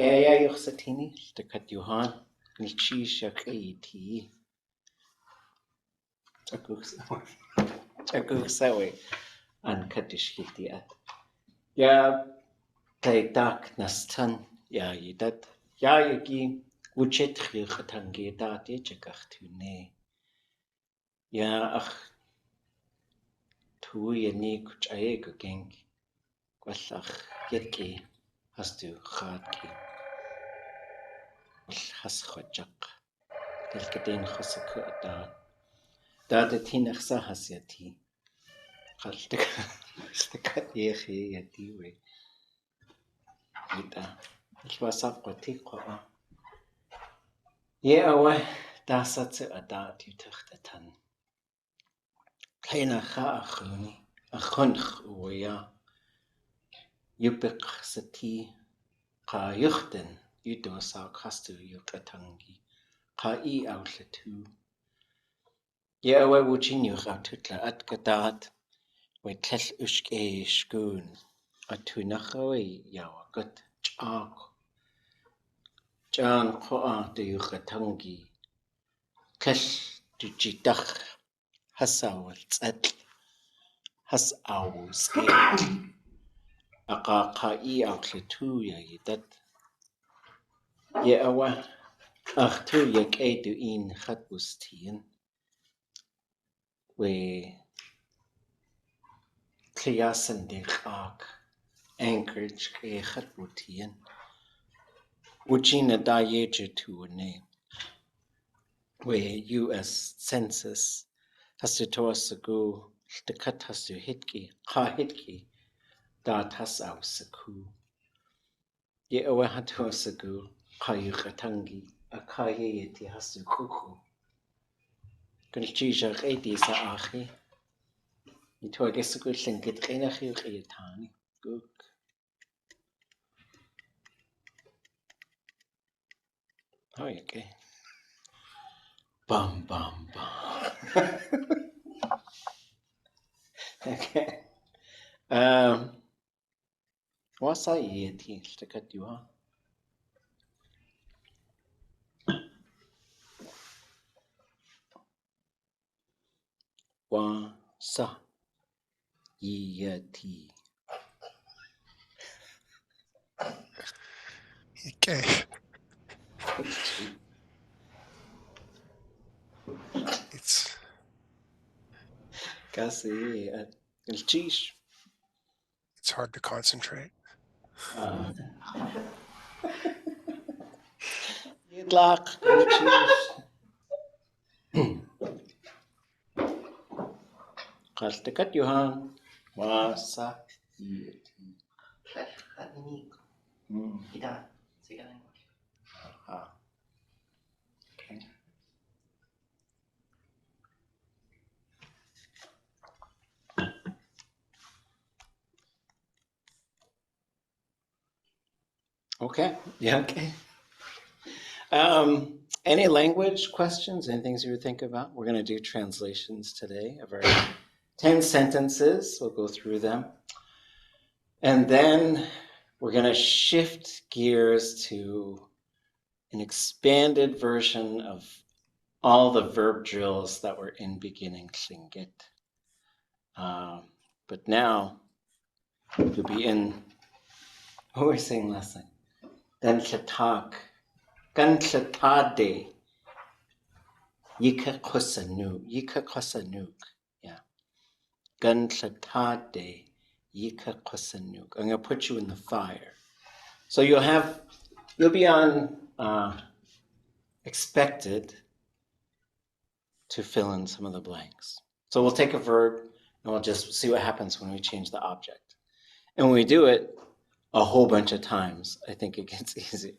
Ea yuxatini, the kat yuhan, nichi shakiti. Chakuksawe, and katishkiti at. Ya, play dark nastan, ya yidat, ya yagi, uchet richatangi dati chakachtune. Ya, ach, tu yani kuchaye geng, kwasach yetki, hastu khadki. Has khojak, delkatin khosaku ada. Dada tinachsa hasyati. Kaltekat yehi yati we. Ita. Ilwasap qati qawa. Ye awa dasat ada tutachtatan. Kaina kha akhuni. Akhunch uya. Yupik sati. Qa yuchten. Yudosa kastu yukatangi. Qa I outletu. Ye awa wuchin ʼatudli.átk dat. We tlell ushke shkun. Atunachawe yawa gut chak. Jan qoa de yukatangi. Tlell dujidach. Hasawal tzatl. Has awu skate. Aqa qa'i outletu ya yidat. Ye awa. Achtu yak edu in khatbustien. We Kliasen de Chak, Anchorage ke Khatbutien, Wujina da yeje to a name, where US Census has to toasagu, the cut has to hitki, ha hitki, da tas au saku. Ye awa hatosagu, ha yukatangi, a kaye yeti has to kuku. Kulchija redi sa achi. Ito I guess a good thing get renachi retani. Good. Oh, okay. Bum bum bum. Okay. What's that yeti? Stick at you, huh? What's that yeti? Okay. It's Casi el cheese. it's hard to concentrate. Yidlak el cheese. Stick at you, huh? What's that yeti? Okay. Okay. Yeah. Okay. Any language questions? Anything you would think about? We're going to do translations today of our 10 sentences. We'll go through them. And then we're going to shift gears to an expanded version of all the verb drills that were in beginning Tlingit. But now you'll be in, what were we saying last night? Gan Tlatak. Gan Tlatade. Yika Kosanuk. Yeah. Gan Tlatade. Yika Kosanuk. I'm going to put you in the fire. So you'll be on expected to fill in some of the blanks. So we'll take a verb and we'll just see what happens when we change the object. And when we do it a whole bunch of times, I think it gets easy.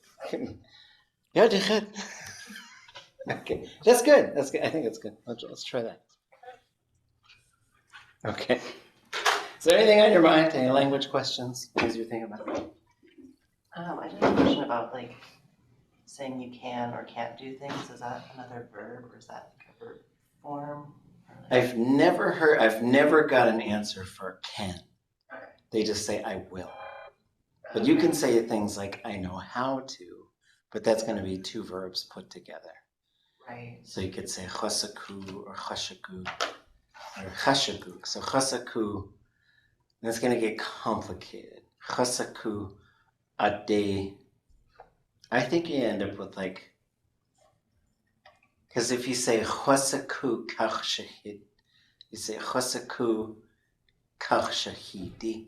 Yeah, okay, that's good. That's good. I think it's good. Let's try that. Okay. Is there anything on your mind? Any language questions? Things you're thinking about? I just have a question about like saying you can or can't do things. Is that another verb or is that like a verb form? I've never got an answer for can. They just say I will. But you can say things like, I know how to, but that's going to be two verbs put together. Right. So you could say chosaku or chashaku or chashaku. So chosaku, that's going to get complicated. Chosaku ade. I think you end up with like, because if you say chosaku kach shahid, you say chosaku kach shahidi.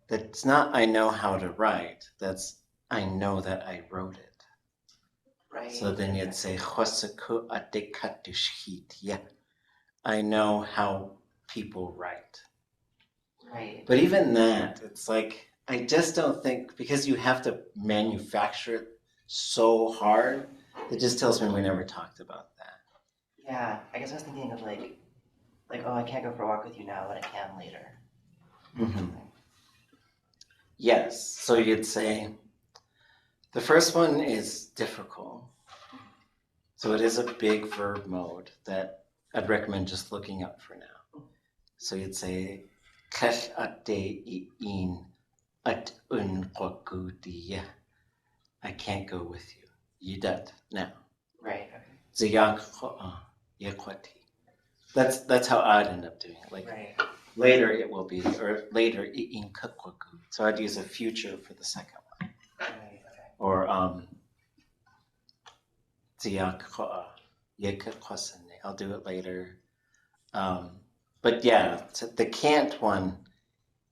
That's not I know how to write. That's I know that I wrote it. Right. So then you'd say chosaku ade katushhid. Yeah. I know how people write. Right. But even that, it's like, I just don't think, because you have to manufacture it so hard, it just tells me we never talked about that. Yeah, I guess I was thinking of like, oh, I can't go for a walk with you now, but I can later. Mm-hmm. Yes, so you'd say, the first one is difficult. So it is a big verb mode that I'd recommend just looking up for now. So you'd say, Kach ate in at unqakudiya. I can't go with you. Yidat now. Right. Okay. That's how I'd end up doing it. Like Right. later it will be, or later in kakwaku. So I'd use a future for the second one. Right. Okay. Or I'll do it later. But yeah, the can't one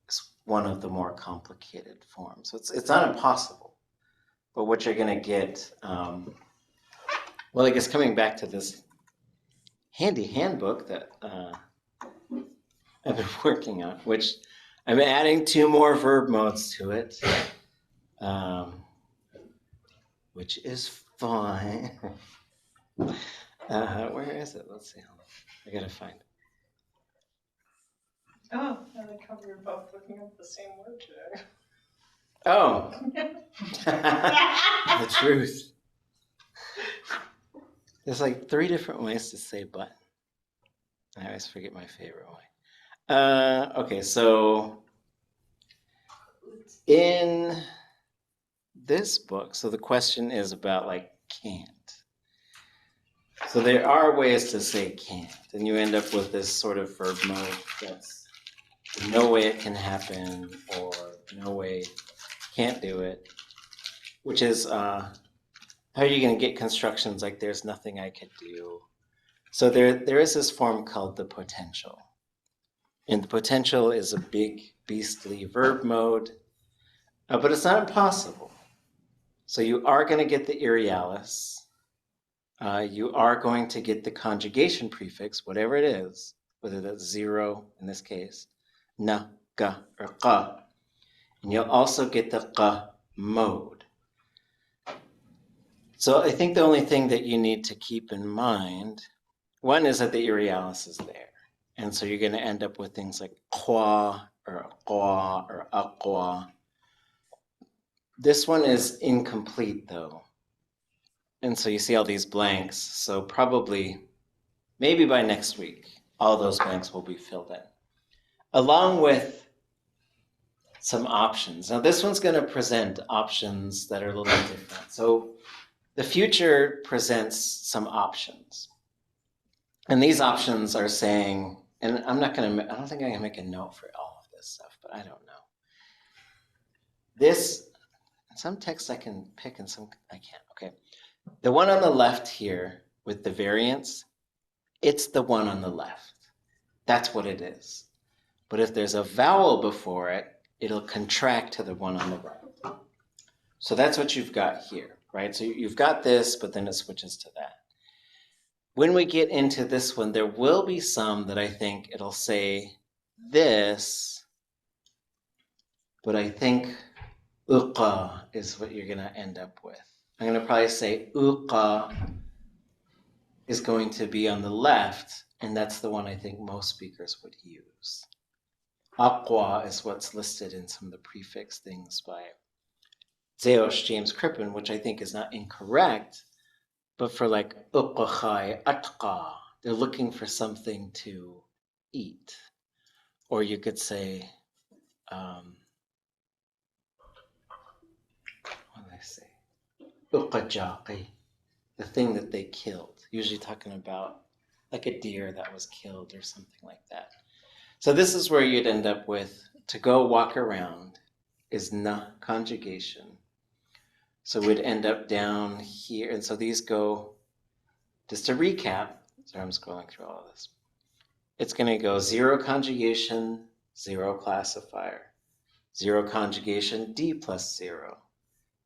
is one of the more complicated forms. So it's not impossible. But what you're going to get, well, I guess coming back to this handy handbook that I've been working on, which I'm adding 2 more verb modes to it, which is fine. Where is it? Let's see. I got to find it. Oh, I like how we were both looking up the same word today. Oh, the truth. There's like 3 different ways to say button. I always forget my favorite way. Okay, so in this book, so the question is about like can't. So there are ways to say can't, and you end up with this sort of verb mode that's no way it can happen or no way can't do it, which is how are you going to get constructions like there's nothing I could do. So there is this form called the potential. And the potential is a big beastly verb mode, but it's not impossible. So you are going to get the irialis. You are going to get the conjugation prefix, whatever it is, whether that's 0 in this case, na, ga, or qa. And you'll also get the qa mode. So I think the only thing that you need to keep in mind, one is that the irialis is there. And so you're going to end up with things like qua or aqwa or aqwa. This one is incomplete though. And so you see all these blanks. So probably, maybe by next week, all those blanks will be filled in, along with some options. Now this one's going to present options that are a little different. So the future presents some options. And these options are saying, and I don't think I can make a note for all of this stuff, but I don't know. This, some texts I can pick and some I can't. Okay. The one on the left here with the variance, it's the one on the left. That's what it is. But if there's a vowel before it, it'll contract to the one on the right. So that's what you've got here, right? So you've got this, but then it switches to that. When we get into this one, there will be some that I think it'll say this, but I think uqa is what you're going to end up with. I'm going to probably say uqa is going to be on the left, and that's the one I think most speakers would use. Aqwa is what's listed in some of the prefix things by Zeosh James Crippen, which I think is not incorrect, but for like uqachai atqa, they're looking for something to eat. Or you could say I say? Uqajaqi, the thing that they killed. Usually talking about like a deer that was killed or something like that. So this is where you'd end up with to go walk around is na conjugation. So we'd end up down here. And so these go, just to recap, sorry, I'm scrolling through all of this. It's going to go 0 conjugation, 0 classifier, 0 conjugation D plus 0,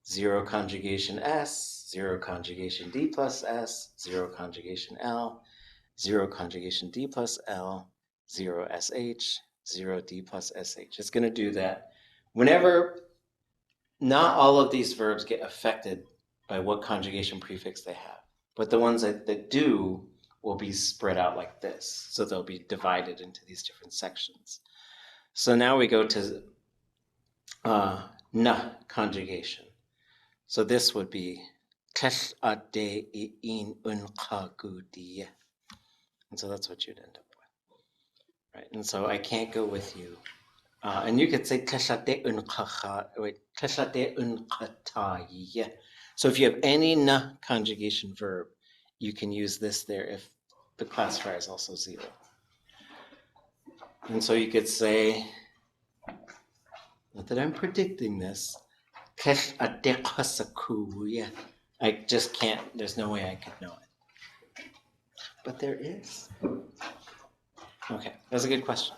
0 conjugation S, 0 conjugation D plus S, 0 conjugation L, 0 conjugation D plus L, 0 SH, 0 D plus SH. It's going to do that whenever not all of these verbs get affected by what conjugation prefix they have, but the ones that do will be spread out like this. So they'll be divided into these different sections. So now we go to na conjugation. So this would be tash'ade in unqagudiya. And so that's what you'd end up with. Right? And so I can't go with you. And you could say tash'ade unqatayiya. So if you have any na conjugation verb, you can use this there if the classifier is also 0. And so you could say, not that I'm predicting this, I just can't, there's no way I could know it. But there is. Okay, that's a good question.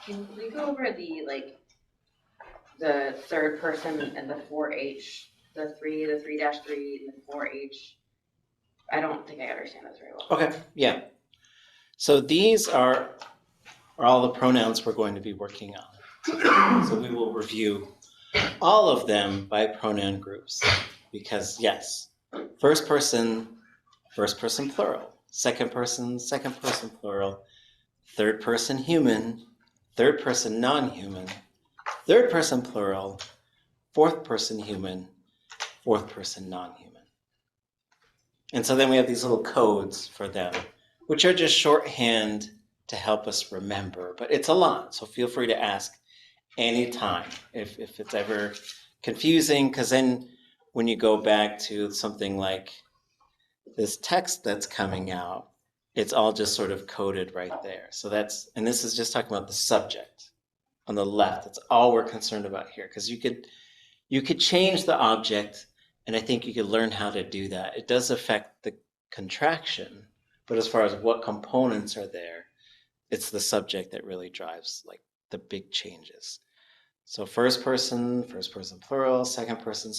Can we go over the third person and the 4H, the 3-3, and the 4H? I don't think I understand this very well. Okay, yeah. So these are all the pronouns we're going to be working on. So we will review all of them by pronoun groups because yes, first person plural, second person plural, third person human, third person non-human, third person plural, fourth person human, fourth person non-human. And so then we have these little codes for them, which are just shorthand to help us remember, but it's a lot. So feel free to ask anytime if it's ever confusing, because then when you go back to something like this text that's coming out, it's all just sort of coded right there. So that's, and this is just talking about the subject on the left. That's all we're concerned about here, because you could change the object, and I think you could learn how to do that. It does affect the contraction, but as far as what components are there, it's the subject that really drives like the big changes. So first person plural, second person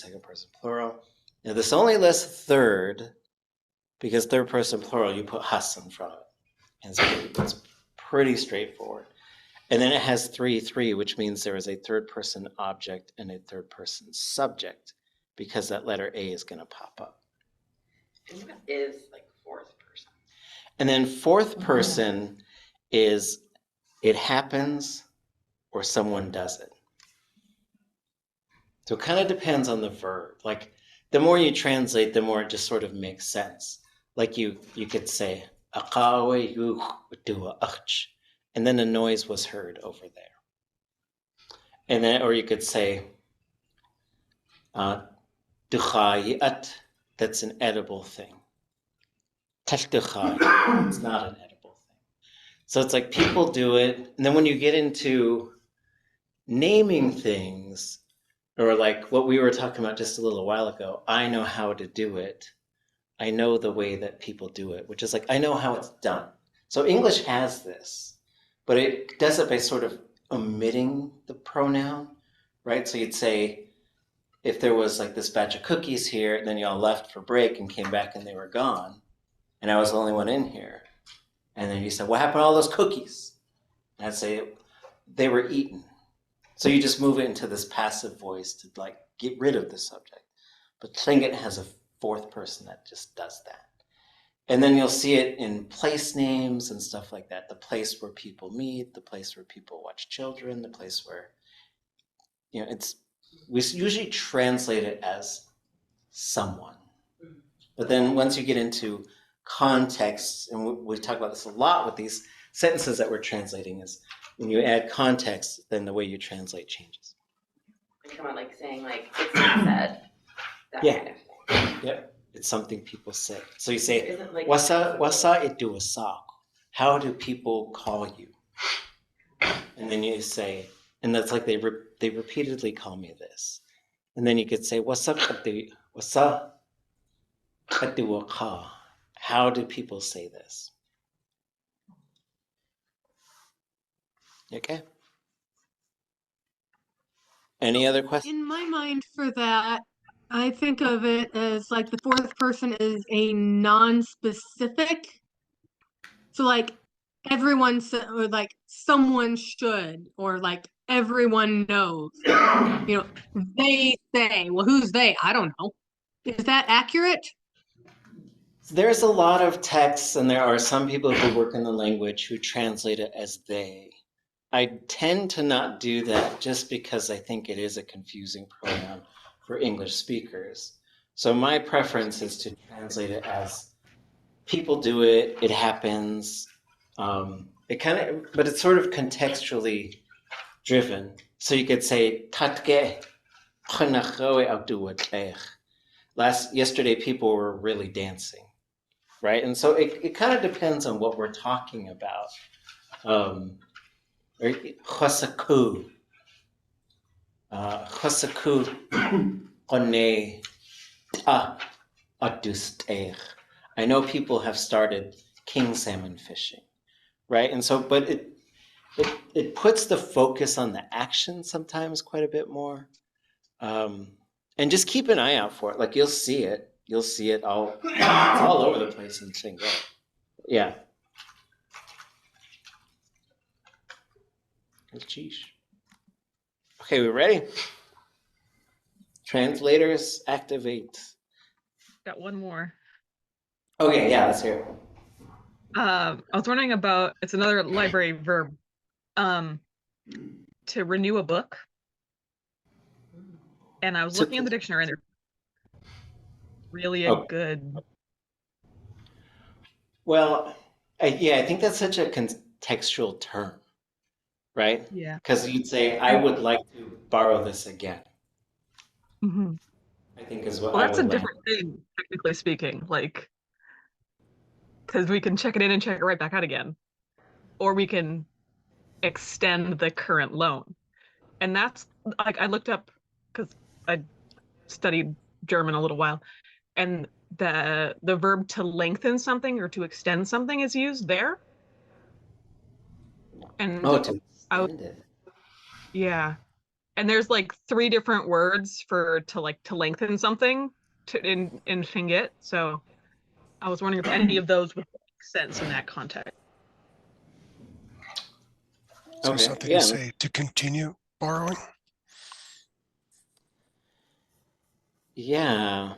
plural. Now this only lists third, because third person plural, you put has in front of it. And so it's pretty straightforward. And then it has 3, which means there is a third person object and a third person subject, because that letter A is going to pop up. And what is fourth person? And then fourth person is it happens or someone does it. So it kind of depends on the verb. Like the more you translate, the more it just sort of makes sense. Like you could say, and then a noise was heard over there. And then, or you could say, that's an edible thing. It's not an edible thing. So it's like people do it. And then when you get into naming things, or like what we were talking about just a little while ago, I know how to do it. I know the way that people do it, which is like, I know how it's done. So English has this, but it does it by sort of omitting the pronoun, right? So you'd say, if there was like this batch of cookies here, and then y'all left for break and came back and they were gone, and I was the only one in here. And then you said, what happened to all those cookies? And I'd say, they were eaten. So you just move it into this passive voice to like get rid of the subject. But Tlingit has a fourth person that just does that. And then you'll see it in place names and stuff like that. The place where people meet, the place where people watch children, the place where, we usually translate it as someone. But then once you get into context, and we talk about this a lot with these sentences that we're translating, is when you add context, then the way you translate changes. And come on, like saying like it's been said. That Yeah. kind of thing. Yep. It's something people say. So you say, Isn't like wasa itu S'eek? How do people call you? And then you say, and that's like they repeatedly call me this. And then you could say, wasa itu ka? How do people say this? Okay. Any other questions? In my mind for that, I think of it as like the fourth person is a non-specific. So like everyone or like someone should, or like everyone knows. You know, they say, well, who's they? I don't know. Is that accurate? There's a lot of texts, and there are some people who work in the language who translate it as they. I tend to not do that just because I think it is a confusing pronoun for English speakers. So my preference is to translate it as people do it, it happens. But it's sort of contextually driven. So you could say, "Tatke yesterday people were really dancing," right? And so it kind of depends on what we're talking about. Chosaku one ʼatudli.átk. I know people have started king salmon fishing, right? And so, but it puts the focus on the action sometimes quite a bit more. And just keep an eye out for it. Like you'll see it. You'll see it all. It's all over the place in Single. Yeah. Sheesh. Okay, we ready? Translators, activate. Got one more. Okay, yeah, let's hear it. I was wondering about, it's another library verb, to renew a book. And I was looking in the dictionary and there's really a good. Well, I think that's such a contextual term, right? Yeah. Because you'd say, I would like to borrow this again. Mm-hmm. I think is what Well, I that's would a different thing, technically speaking, like, because we can check it in and check it right back out again. Or we can extend the current loan. And that's, like, I looked up, because I studied German a little while, and the verb to lengthen something or to extend something is used there. And to extend it. Yeah. And there's like 3 different words for to lengthen something in Fingit. So I was wondering if any of those would make sense in that context. So something to say to continue borrowing. Yeah.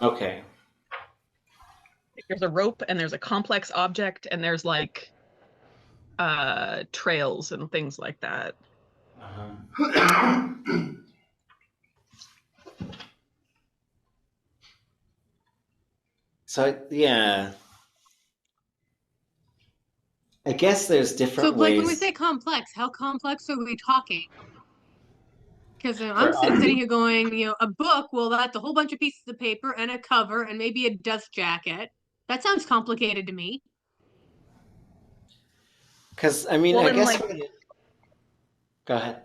Okay. There's a rope and there's a complex object and there's like trails and things like that. So yeah, I guess there's different So, ways. like, when we say complex, how complex are we talking? Because I'm sitting here going, you know, a book, well, that's a whole bunch of pieces of paper and a cover and maybe a dust jacket. That sounds complicated to me. Because, I mean, Well, I guess... like, Go ahead.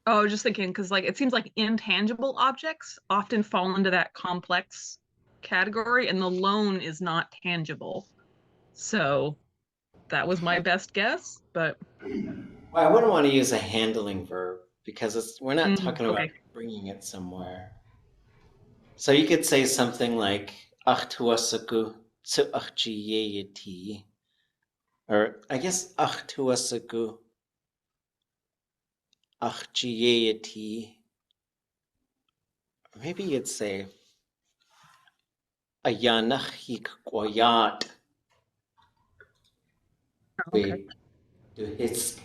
Oh, I was just thinking, because like it seems like intangible objects often fall into that complex category, and the loan is not tangible. So that was my best guess, but... Well, I wouldn't want to use a handling verb because we're not talking about okay. bringing it somewhere. So you could say something like ʼatudli.átk, or I guess ʼatudli.átk, maybe you'd say ʼayanachik qoyat. Okay. It's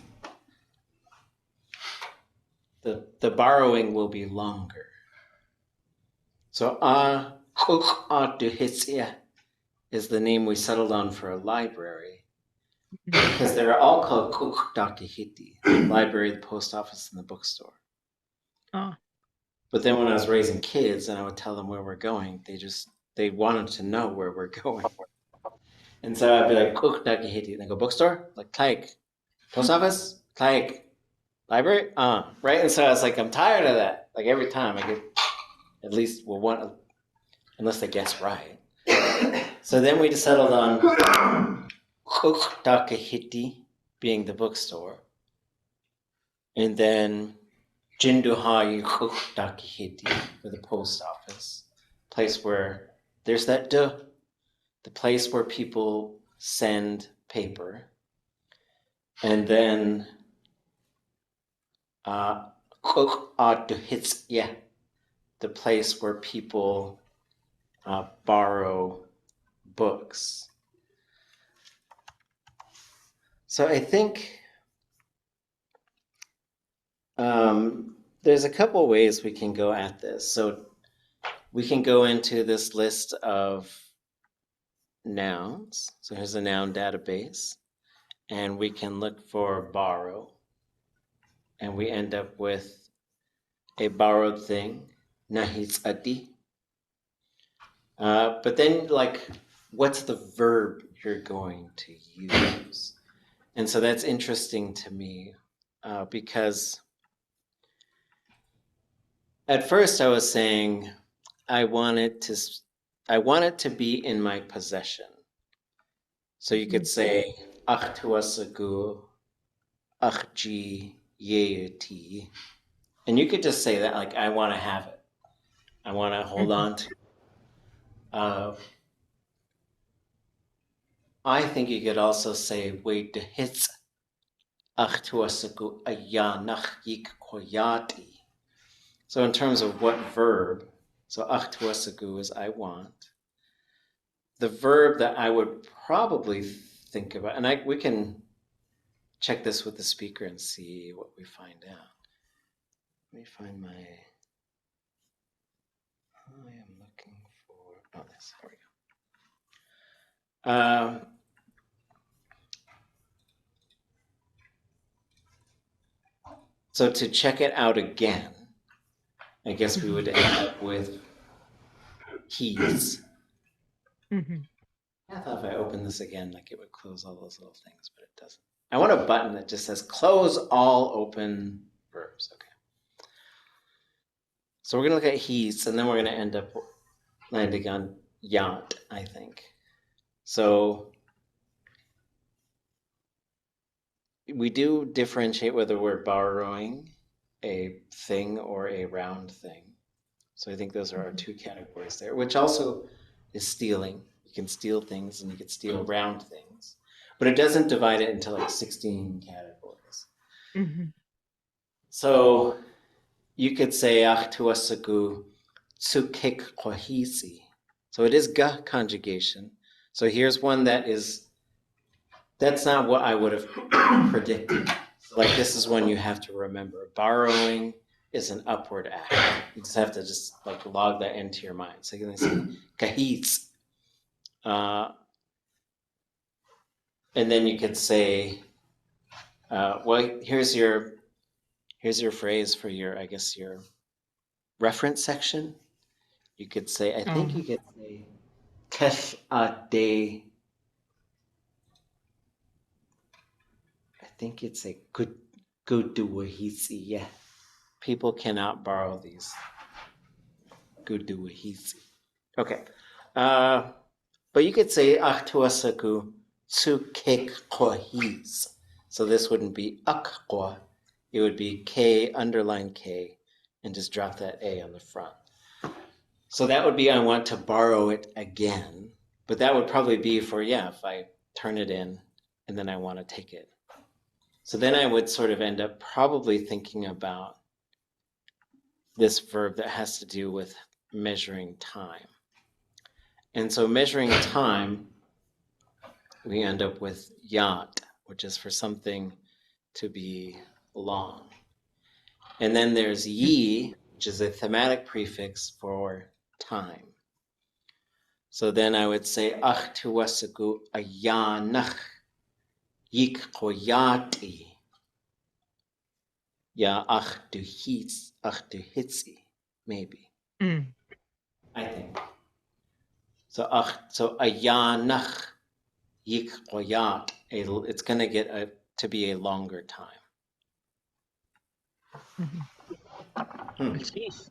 the borrowing will be longer. So ʼatudli is the name we settled on for a library. because they're all called ʼatudli.átk, the library, the post office, and the bookstore. Oh. But then when I was raising kids and I would tell them where we're going, they wanted to know where we're going. And so I'd be like, ʼatudli.átk, and they go, bookstore? Like, ʼatánk. Post office? ʼatánk. Library? Right? And so I was like, I'm tired of that. Like every time I get at least one, unless they guess right. So then we just settled on ʼatudli.átk being the bookstore. And then Jinduhayi ʼatudli.átk for the post office. Place where there's that the place where people send paper. And then ʼatudli, the place where people borrow books. So I think there's a couple ways we can go at this. So we can go into this list of nouns. So here's a noun database. And we can look for borrow. And we end up with a borrowed thing, nahisati. But then, like, what's the verb you're going to use? And so that's interesting to me because at first I was saying I want it to be in my possession. So you could say ʼatuasagu achji yeati. And you could just say that, like, I want to have it. I want to hold on to it. I think you could also say wait hits ʼatuasagu ayanach yik koyati. So in terms of what verb, so ʼatuasagu is I want. The verb that I would probably think about, and we can check this with the speaker and see what we find out. Let me find my, I am looking for, oh, this, here we go. So to check it out again, I guess we would end up with keys. Mm-hmm. I thought if I open this again, like it would close all those little things, but it doesn't. I want a button that just says close all open verbs. Okay. So we're going to look at he's, and then we're going to end up landing on yant, I think. So we do differentiate whether we're borrowing a thing or a round thing. So I think those are our two categories there, which also is stealing. You can steal things and you can steal round things. But it doesn't divide it into like 16 categories. Mm-hmm. So you could say ʼatuasagu tsukik kohisi. So it is ga conjugation. So here's one that's not what I would have predicted. Like this is one you have to remember. Borrowing is an upward act. You just have to like log that into your mind. So you're going to say kahis. And then you could say, well, here's your phrase for your reference section. You could say, I think you could say, kesh ade. I think it's a good duwahisi. Yeah. People cannot borrow these. Good duwahisi. Okay. But you could say ʼatuasagu tsukik kohis. So this wouldn't be akqua. It would be K underline K and just drop that A on the front. So that would be I want to borrow it again. But that would probably be for, if I turn it in and then I want to take it. So then I would sort of end up probably thinking about this verb that has to do with measuring time. And so measuring time, we end up with yat, which is for something to be long. And then there's yi, which is a thematic prefix for time. So then I would say ʼatuasagu ayanach yik koyati. Ya ʼatudli, maybe. Mm. I think. So ayanach yik koyat. It's going to get to be a longer time. Jeez.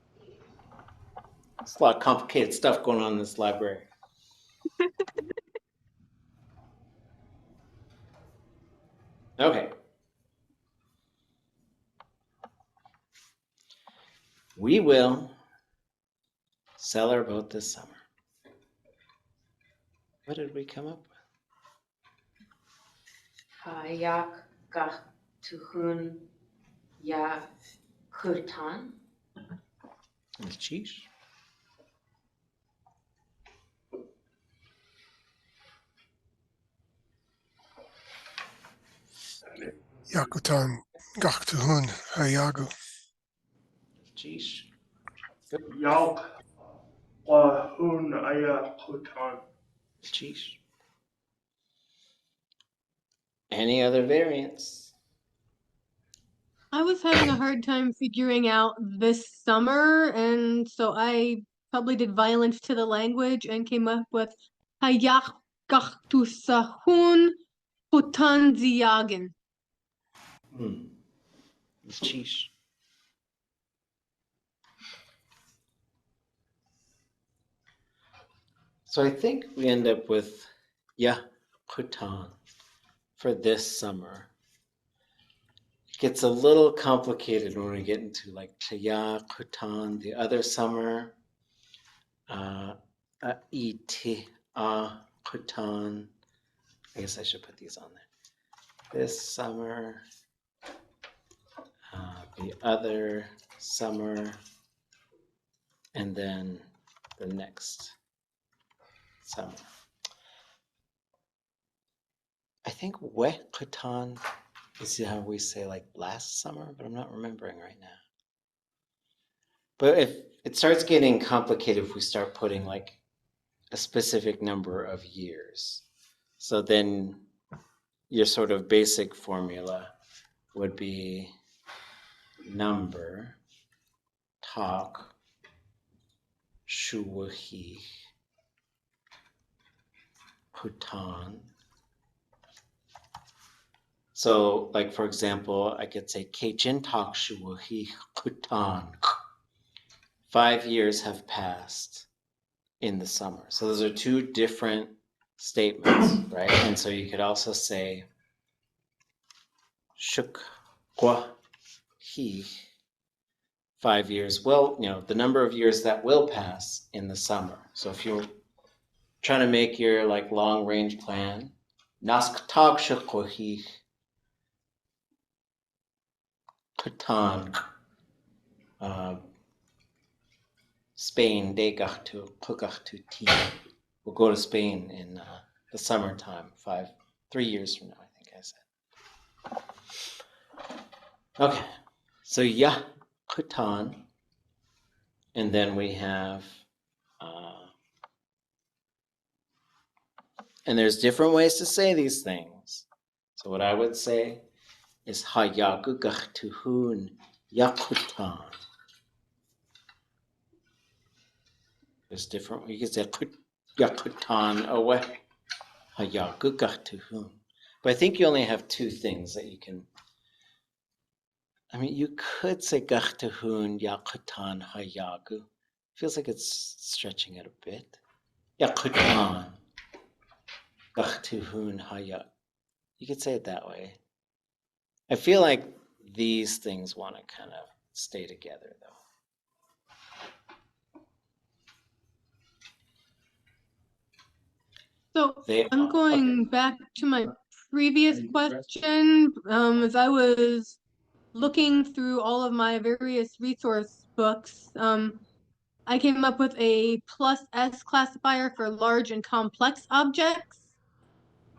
It's a lot of complicated stuff going on in this library. Okay. We will sell our boat this summer. What did we come up with? Hayak gach tuhun ya kutan. Sheesh. Yakutan Gachtuhun Hayagu. Sheesh. Yalk Wahun Aya Kutan. Sheesh. Any other variants? I was having a hard time figuring out this summer, and so I probably did violence to the language and came up with Hayak Gachtusahun Hutan Ziyagen. Sheesh. So I think we end up with Kutan for this summer. It gets a little complicated when we get into like Kutan the other summer. Iti Kutan. I guess I should put these on there. This summer, the other summer, and then the next summer. I think wet kutan is how we say like last summer, but I'm not remembering right now. But if it starts getting complicated if we start putting like a specific number of years. So then your sort of basic formula would be number, talk, shuwahi, kutan. So, like for example, I could say Keichin tak shuwahi kutan. 5 years have passed in the summer. So those are two different statements, right? And so you could also say shuk kwa he 5 years. Well, the number of years that will pass in the summer. So if you're trying to make your like long range plan, nask tak shuk kwa he kutan. Spain, we'll go to Spain in the summertime, 3 years from now, I think I said. Okay, so kutan, and then we have, and there's different ways to say these things. So what I would say is hayagu gachtuhun yakutan. There's different. You can say yakutan away, hayagu gachtuhun. But I think you only have two things that you can. I mean, you could say gachtuhun yakutan hayagu. Feels like it's stretching it a bit. Yakutan gachtuhun hayagu. You could say it that way. I feel like these things want to kind of stay together, though. So I'm going back to my previous question. As I was looking through all of my various resource books, I came up with a +S classifier for large and complex objects.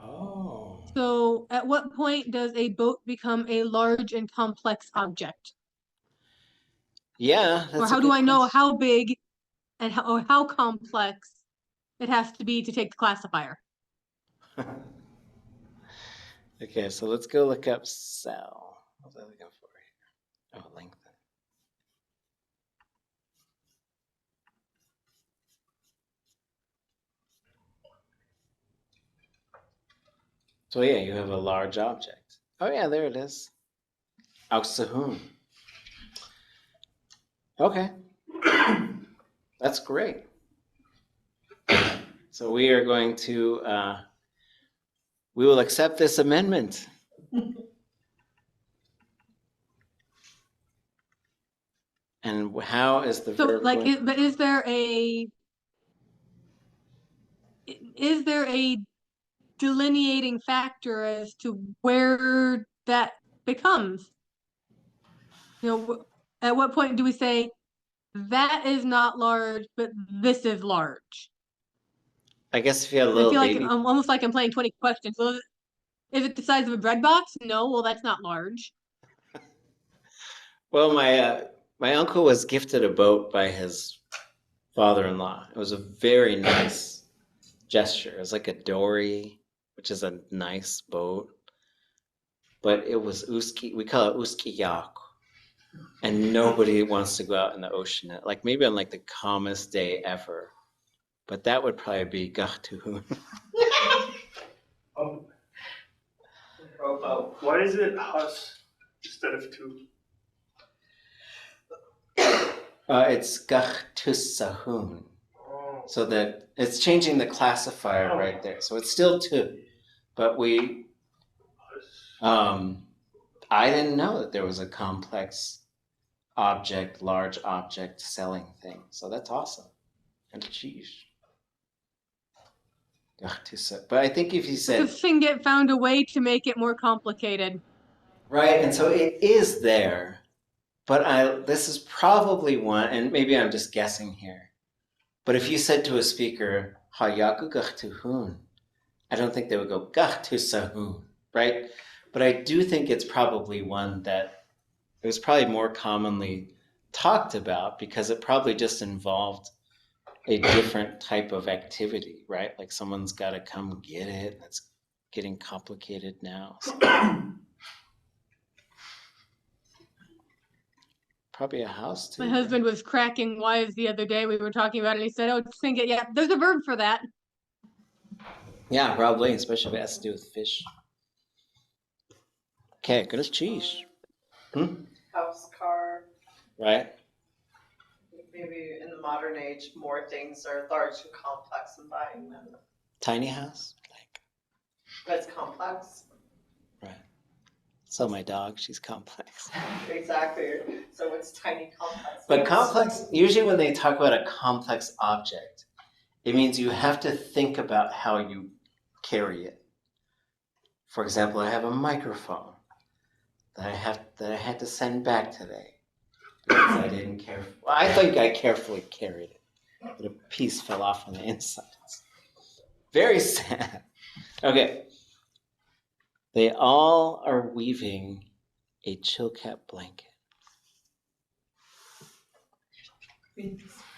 Oh. So at what point does a boat become a large and complex object? Yeah. Or how do I know how big and how complex it has to be to take the classifier? Okay, so let's go look up cell. What was I looking for here? Oh, lengthen. So yeah, you have a large object. Oh yeah, there it is. Auxahun. Okay. That's great. So we are going to, we will accept this amendment. And how is the So verb like, going? but is there a delineating factor as to where that becomes? You know, at what point do we say that is not large, but this is large? I guess if you had a I little feel like baby. I'm almost like I'm playing 20 questions. So is it the size of a bread box? No, well, that's not large. Well, my uncle was gifted a boat by his father-in-law. It was a very nice gesture. It was like a dory, which is a nice boat. But it was uski, we call it uskiyak. And nobody wants to go out in the ocean. Like maybe on like the calmest day ever. But that would probably be gahtuhun. Rowboat. Why is it hus instead of two? It's gahtusahun. Oh. So that it's changing the classifier right there. So it's still two. But I didn't know that there was a complex object, large object selling thing. So that's awesome. And cheese. But I think if you said, Because Shinget found a way to make it more complicated. right, and so it is there, but this is probably one, and maybe I'm just guessing here. But if you said to a speaker, Hayaku gahtuhun, I don't think they would go gahtusahun, right? But I do think it's probably one that it was probably more commonly talked about because it probably just involved a different type of activity, right? Like someone's got to come get it. That's getting complicated now. So. Probably a house too. My husband was cracking wise the other day. We were talking about it. And he said, "Oh, Shinget, yeah, there's a verb for that." Yeah, probably, especially if it has to do with fish. Okay, good as cheese. House, car. Right? Maybe in the modern age, more things are large and complex in buying them. Tiny house? Like. That's complex. Right. So my dog, she's complex. Exactly. So it's tiny complex. But complex, usually when they talk about a complex object, it means you have to think about how you carry it. For example, I have a microphone that I had to send back today because I didn't care. Well, I think I carefully carried it, but a piece fell off on the inside. It's very sad. Okay. They all are weaving a chill cap blanket.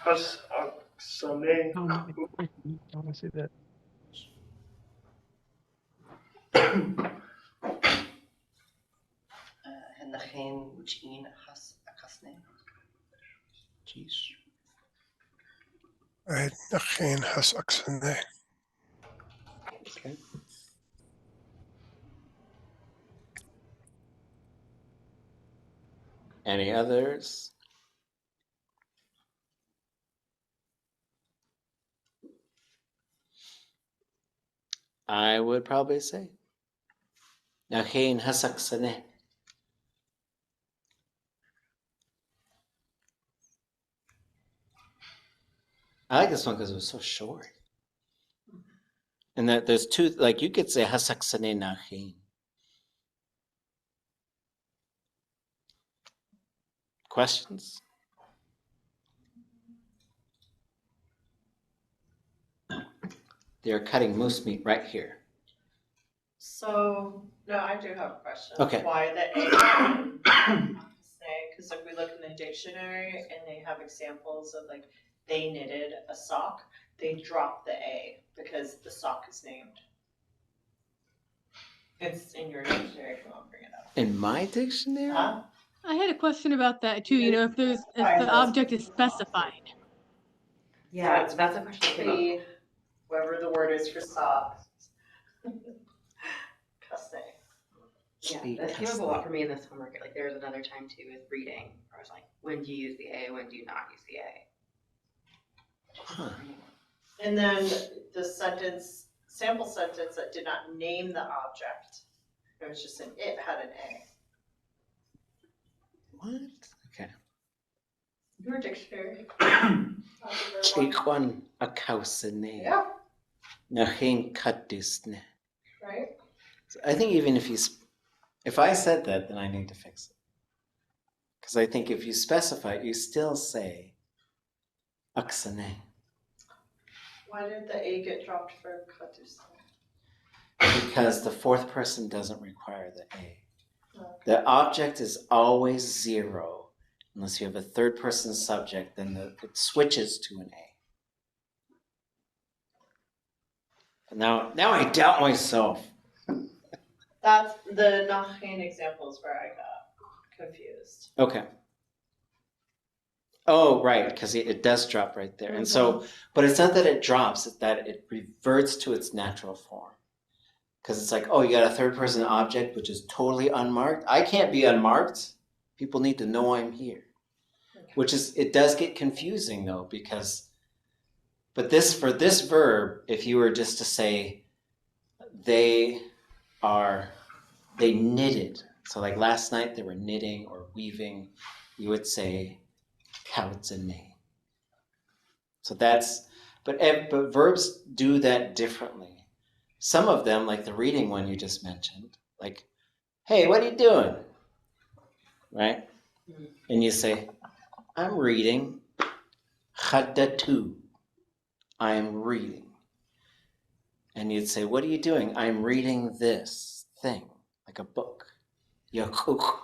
Hus Aksane. I want to see that. Henachin Wooch Has Akasne. Jeez. Right. Nachin has aksane. Okay. Any others? I would probably say. Nachin hasaksane. I like this one because it was so short. And that there's two, like you could say hasaksane nachin. Questions? They're cutting moose meat right here. So, no, I do have a question. Okay. Why the A? Because if we look in the dictionary and they have examples of like they knitted a sock, they drop the A because the sock is named. It's in your dictionary, if you want to bring it up. In my dictionary? Huh? I had a question about that too, you know, if the object is specified. Yeah, So that's a question that came up. be whatever the word is for stop. Cussing. Yeah, S'eek, that came up a cussing. lot for me in this homework. Like there was another time too with reading. Where I was like, when do you use the A? When do you not use the A? Huh. And then the sentence, sample sentence that did not name the object. It was just it had an A. What? Okay. Your dictionary. S'eek one a kausene. Yeah, Na geen kadusne. right? So I think even if I said that, then I need to fix it. Because I think if you specify it, you still say aksane. Why did the A get dropped for Katus? Because the fourth person doesn't require the A. Okay. The object is always 0 unless you have a third person subject, then it switches to an A. Now I doubt myself. That's the Nachin examples where I got confused. Okay. Oh, right, because it does drop right there. And so, but it's not that it drops, it's that it reverts to its natural form. Because it's like, oh, you got a third person object, which is totally unmarked. I can't be unmarked. People need to know I'm here. Which is, it does get confusing though, because, but for this verb, if you were just to say, they knitted. So like last night they were knitting or weaving, you would say, kautsene. So that's, but verbs do that differently. Some of them, like the reading one you just mentioned, like, hey, what are you doing? Right? And you say, I'm reading. Chadatu. I'm reading. And you'd say, what are you doing? I'm reading this thing, like a book. Yakuk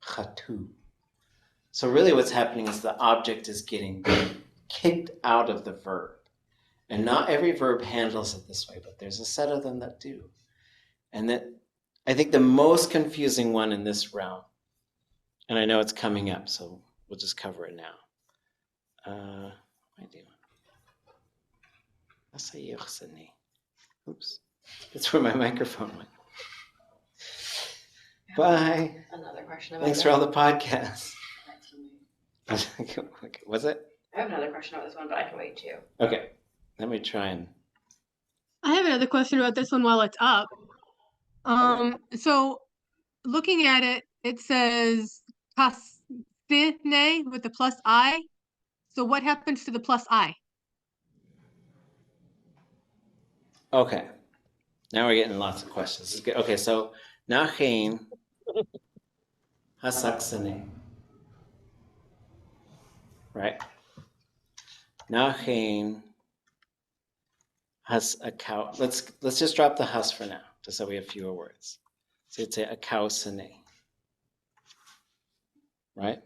chatu. So really what's happening is the object is getting kicked out of the verb. And not every verb handles it this way, but there's a set of them that do. And that I think the most confusing one in this round, and I know it's coming up, so we'll just cover it now. What am I doing? Oops, that's where my microphone went. Bye. Another question about Thanks for all the podcasts. Was it? I have another question about this one, but I can wait too. Okay, let me try and. I have another question about this one while it's up. So looking at it, it says kasine with the plus I. So what happens to the plus I? Okay, now we're getting lots of questions. This is good. Okay, so nachin hasaksane. Right? Nachin has a cow. Let's just drop the hus for now, just so we have fewer words. So you'd say a cow sine. Right?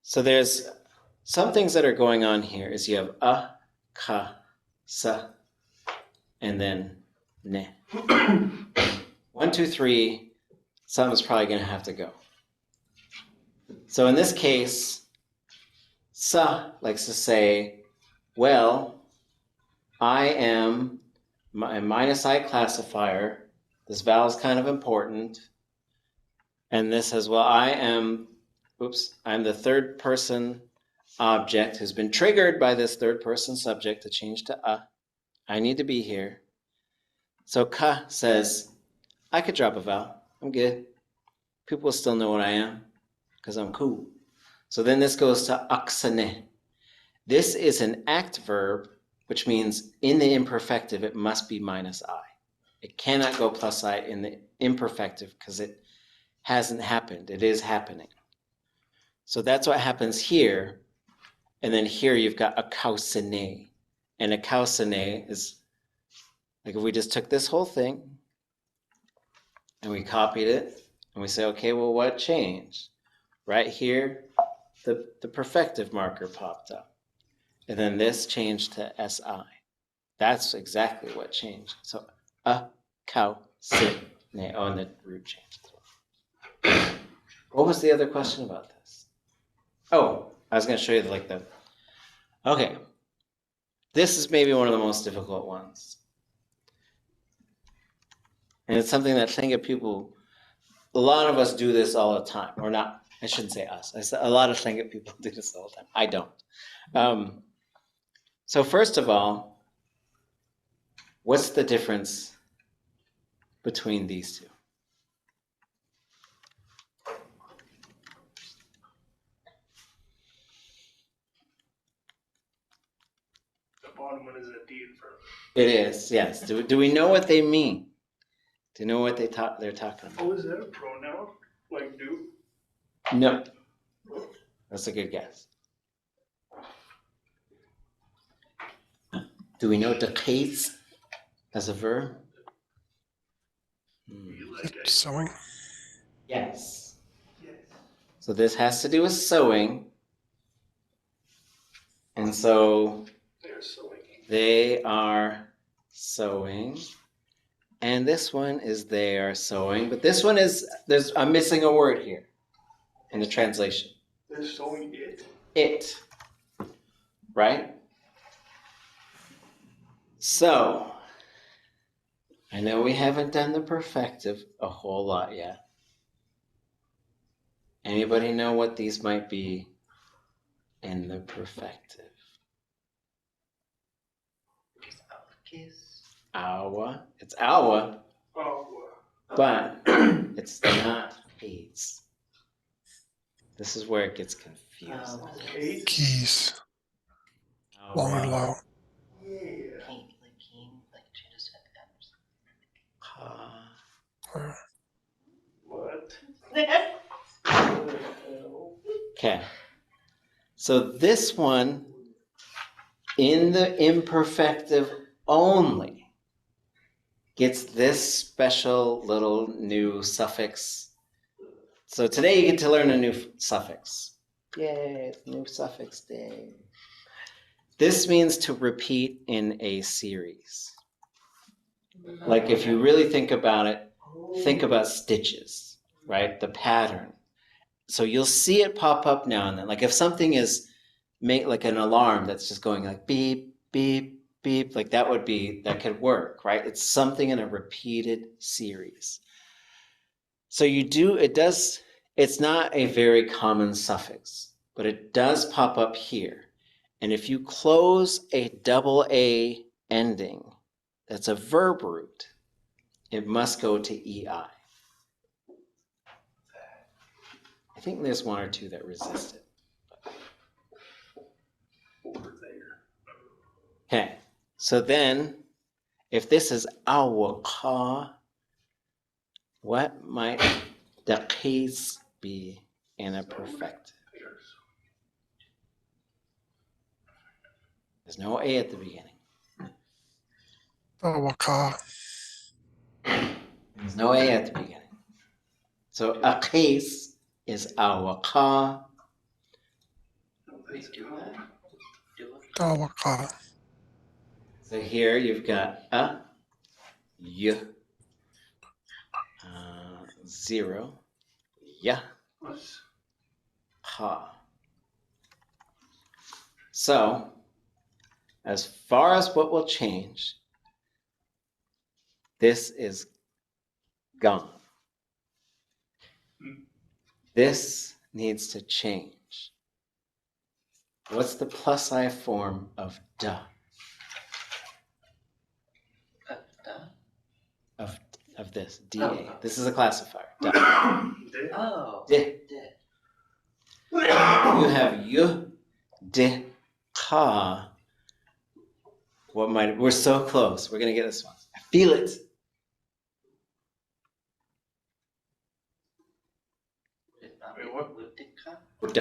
So there's some things that are going on here is you have a, ka, sa, and then ne. 1, 2, 3, something's probably going to have to go. So in this case, sa likes to say, well, I am my minus I classifier. This vowel is kind of important. And this says, well, I'm the third person object who's been triggered by this third person subject to change to a. I need to be here. So ka says, I could drop a vowel. I'm good. People will still know what I am because I'm cool. So then this goes to aksane. This is an act verb, which means in the imperfective, it must be minus I. It cannot go plus I in the imperfective because it hasn't happened. It is happening. So that's what happens here. And then here you've got a kausene. And a kausene is, like if we just took this whole thing and we copied it and we say, okay, well, what changed? Right here, the perfective marker popped up. And then this changed to SI. That's exactly what changed. So a cow sit. Oh, and the root changed. What was the other question about this? Oh, I was going to show you like the. Okay. This is maybe one of the most difficult ones. And it's something that Lingi people, a lot of us do this all the time. Or not, I shouldn't say us. I said a lot of Lingi people do this all the time. I don't. So first of all, what's the difference between these two? The bottom one is a deed verb. It is, yes. Do we know what they mean? Do you know what they're talking about? Oh, is that a pronoun? Like do? No. That's a good guess. Do we know ʼatudli.átk as a verb? Sewing. Yes. Yes. So this has to do with sewing. And so They're sewing. they are sewing. And this one is they are sewing. But this one is, I'm missing a word here in the translation. They're sewing it. It. Right? So, I know we haven't done the perfective a whole lot yet. Anybody know what these might be in the perfective? Awa. It's awa, Oh, but it's not hates. This is where it gets confusing. Kate. Keys. Long and low. Yeah. Keen, like changes to Uh, What? Okay. So this one, in the imperfective only, gets this special little new suffix. So today you get to learn a new suffix. Yay, it's new suffix day. This means to repeat in a series. Like if you really think about it, think about stitches, right? The pattern. So you'll see it pop up now and then. Like if something is like an alarm that's just going like beep, beep, beep, like that could work, right? It's something in a repeated series. So it's not a very common suffix, but it does pop up here. And if you close a double A ending, that's a verb root, it must go to EI. I think there's one or two that resist it. Okay, so then, if this is awaka, what might the case be in a perfective? There's no A at the beginning. Awaka. There's no A at the beginning. So a case is awaka. Awaka. So here you've got a, y, 0, ya, ha. So, as far as what will change, this is gone. This needs to change. What's the plus I form of da? Of this, da. This is a classifier. Da. Oh. Di. You have yu, di, ka. We're so close. We're gonna get this one. I feel it.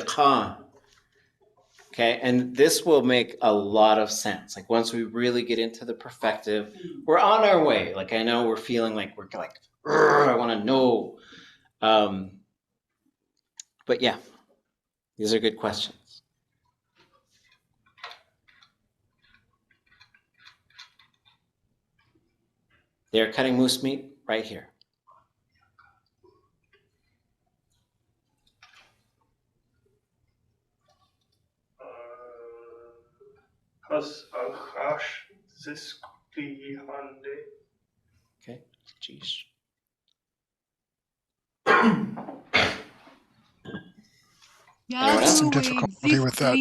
Ka. Okay, and this will make a lot of sense. Like once we really get into the perfective, we're on our way. Like I know we're feeling like we're like, I want to know. But yeah, these are good questions. They're cutting moose meat right here. Has achash ziskli hande. Okay, geez. Anyone else? Some difficulty with that.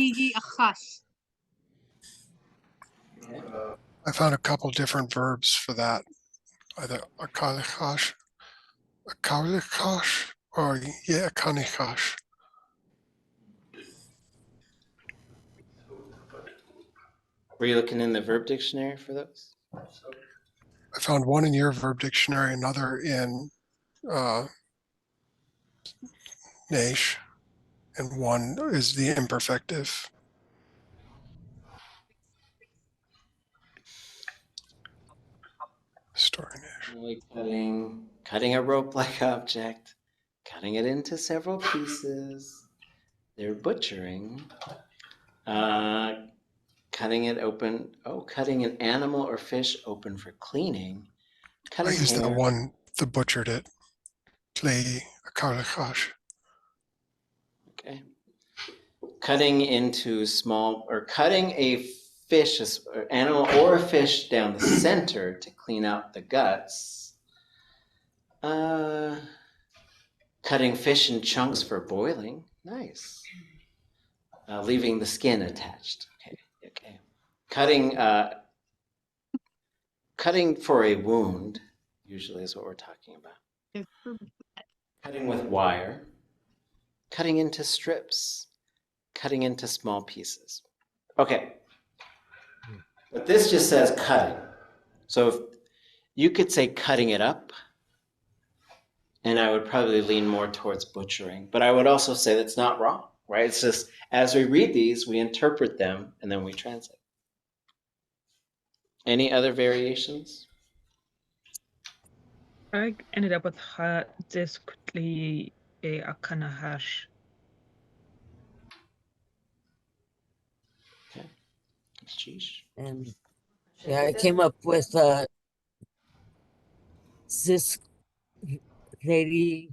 I found a couple different verbs for that. Either akalichash, or akanichash. Were you looking in the verb dictionary for those? I found one in your verb dictionary, another in Naish, and one is the imperfective. Story Naish. Cutting a rope-like object, cutting it into several pieces. They're butchering. Cutting it open. Oh, cutting an animal or fish open for cleaning. I used that one, the butchered it. Tlei akalichash. Okay. Cutting into small, or cutting a fish, or animal or a fish down the center to clean out the guts. Cutting fish in chunks for boiling. Nice. Leaving the skin attached. Okay. Cutting for a wound, usually is what we're talking about. Cutting with wire. Cutting into strips. Cutting into small pieces. Okay. But this just says cutting. So if you could say cutting it up, and I would probably lean more towards butchering. But I would also say that's not wrong, right? It's just as we read these, we interpret them, and then we translate. Any other variations? I ended up with ha diskli e akanahash. Okay. Sheesh. And yeah, I came up with Zis Lady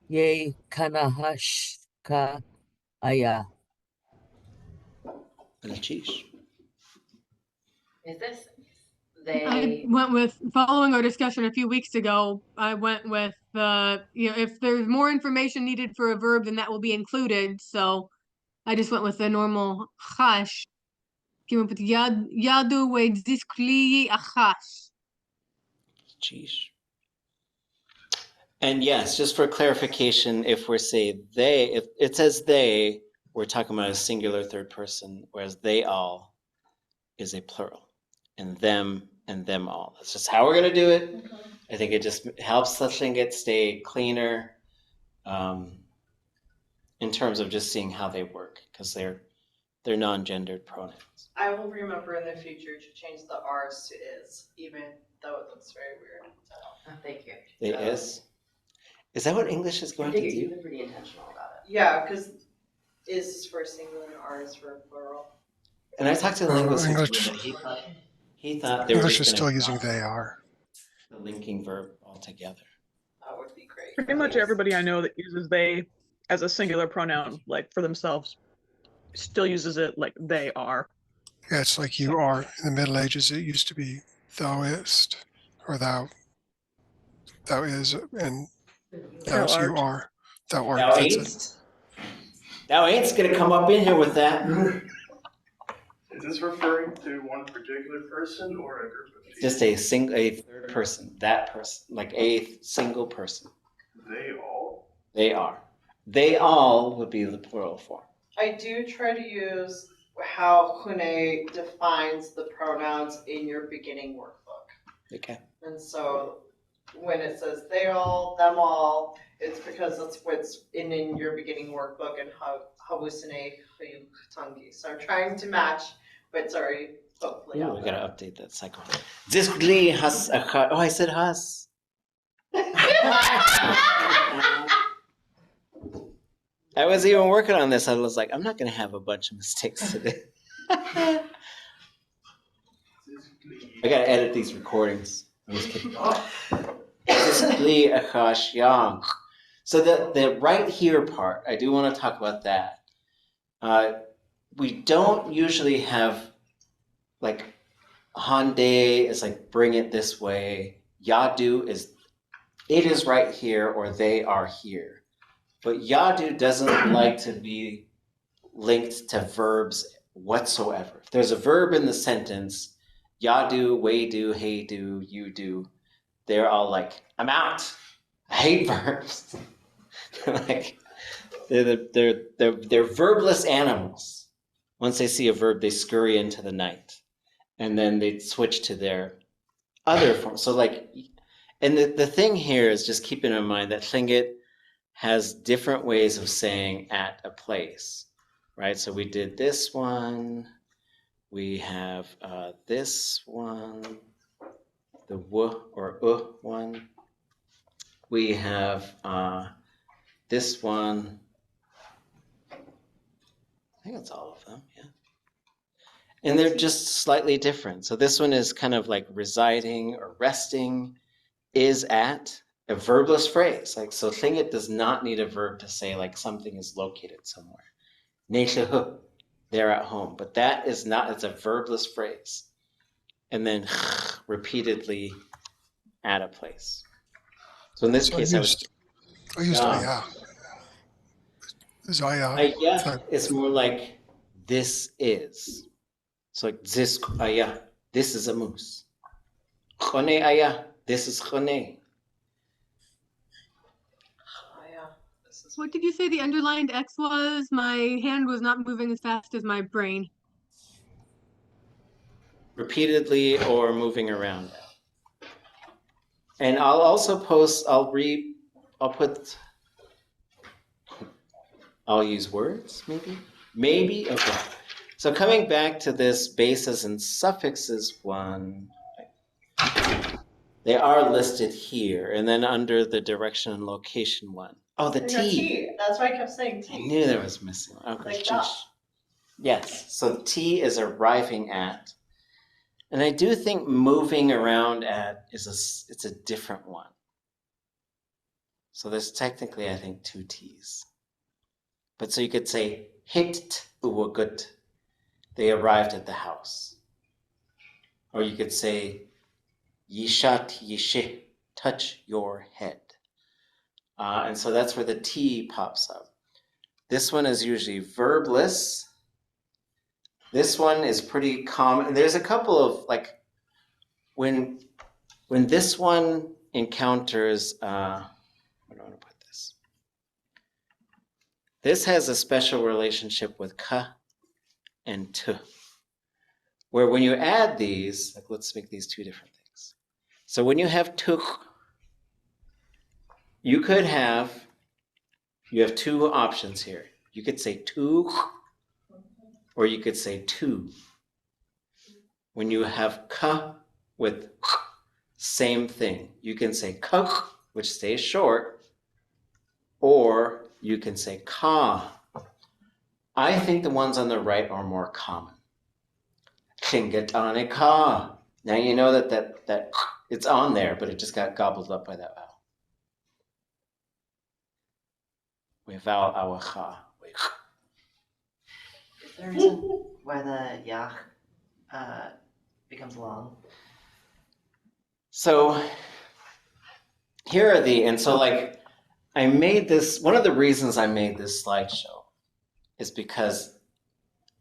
Ye Kanahash Ka Aya. Sheesh. Is this I they? went with, following our discussion a few weeks ago, I went with if there's more information needed for a verb, then that will be included. So I just went with the normal chash. Came up with yadu we diskli achash. Sheesh. And yes, just for clarification, if we're saying they, if it says they, we're talking about a singular third person, whereas they all is a plural. And them all. That's just how we're going to do it. I think it just helps letting it stay cleaner in terms of just seeing how they work, because they're non-gendered pronouns. I will remember in the future to change the R's to is, even though it looks very weird. Oh, thank you. They is? Is that what English is going to do? You've been pretty intentional about it. Yeah, because is for singular and R is for plural. And I talked to the linguist. He thought they were English just is still using they are. The linking verb altogether. That would be great. Pretty much everybody I know that uses they as a singular pronoun, like for themselves, still uses it like they are. Yeah, it's like you are. In the Middle Ages, it used to be thou ist, or thou is, and now it's you are. Thou art. Thou ain't. Thou ain't's gonna come up in here with that. Is this referring to one particular person or a group of people? Just a third person, that person, like a single person. They all? They are. They all would be the plural form. I do try to use how Hune defines the pronouns in your beginning workbook. Okay. And so when it says they all, them all, it's because that's what's in your beginning workbook and Hawusine Hayuk. So I'm trying to match, but sorry, hopefully. Ooh, we gotta update that cycle. Diskli has a. Oh, I said has. I was even working on this. I was like, I'm not gonna have a bunch of mistakes today. I gotta edit these recordings. I'm just kidding. So the right here part, I do want to talk about that. We don't usually have like hande is like bring it this way. Yadu is it is right here or they are here. But yadu doesn't like to be linked to verbs whatsoever. If there's a verb in the sentence, yadu, we do, hey do, you do, they're all like, I'm out. I hate verbs. They're verbless animals. Once they see a verb, they scurry into the night. And then they switch to their other form. So like, and the thing here is just keeping in mind that Tlingit has different ways of saying at a place, right? So we did this one. We have this one, the w or one. We have this one. I think that's all of them, yeah. And they're just slightly different. So this one is kind of like residing or resting, is at, a verbless phrase. Like, so Tlingit does not need a verb to say like something is located somewhere. Neishahu, they're at home. But that is not, it's a verbless phrase. And then repeatedly at a place. So in this case, I used ayah. Ayah is more like this is. So like this ayah, this is a moose. Chone ayah, this is chone. What did you say the underlined X was? My hand was not moving as fast as my brain. Repeatedly or moving around. And I'll also post, I'll use words, maybe? Maybe? Okay. So coming back to this bases and suffixes one, they are listed here, and then under the direction and location one. Oh, the T. That's why I kept saying T. I knew there was missing one. Okay. Like that. Yes, so T is arriving at. And I do think moving around at it's a different one. So there's technically, I think, 2 T's. But so you could say, hit uwagut, they arrived at the house. Or you could say, yishat yishih, touch your head. And so that's where the T pops up. This one is usually verbless. This one is pretty common. There's a couple of, like, when this one encounters, where do I want to put this? This has a special relationship with ka and tu, where when you add these, like, let's make these 2 different things. So when you have tuk, you have 2 options here. You could say tuk, or you could say tu. When you have ka with same thing. You can say kuk, which stays short, or you can say ka. I think the ones on the right are more common. Chingatane ka. Now you know that it's on there, but it just got gobbled up by that vowel. We vowel our cha. Is there a reason why the yach becomes long? So here are and so like I made this, one of the reasons I made this slideshow is because,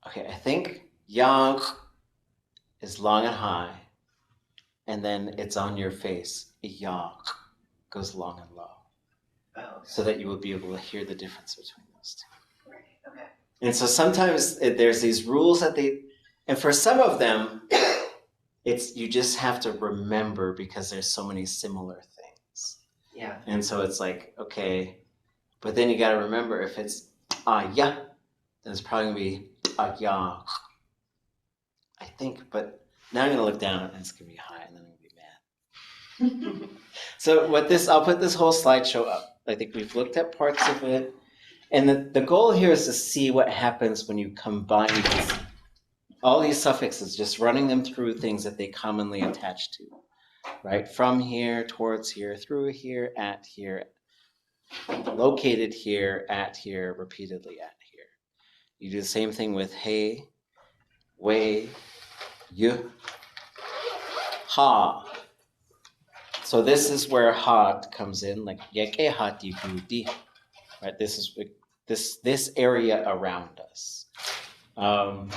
okay, I think yach is long and high, and then it's on your face. Yach goes long and low. Oh, okay. So that you will be able to hear the difference between those 2. Right, okay. And so sometimes there's these rules that and for some of them, you just have to remember because there's so many similar things. Yeah. And so it's like, okay, but then you got to remember if it's ya, then it's probably going to be ya. I think, but now I'm going to look down and it's going to be high and then I'm going to be mad. So I'll put this whole slideshow up. I think we've looked at parts of it. And the goal here is to see what happens when you combine all these suffixes, just running them through things that they commonly attach to. right? From here, towards here, through here, at here, located here, at here, repeatedly at here. You do the same thing with hey, way, you, ha. So this is where ha comes in, like yeke hat yigudi, right? This is this area around us. And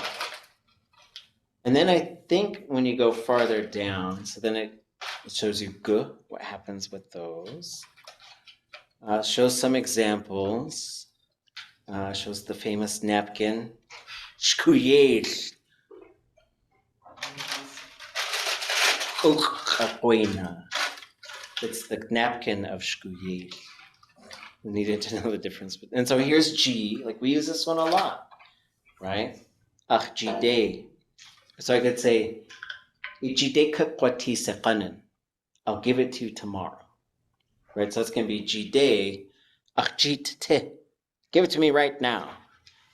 then I think when you go farther down, so then it shows you gu, what happens with those. Shows some examples. Shows the famous napkin. Shkuyesh. It's the napkin of shkuyesh. We needed to know the difference. And so here's G, like we use this one a lot, right? Ach jide. So I could say, I'll give it to you tomorrow. Right? So it's going to be jide, ach jite. Give it to me right now.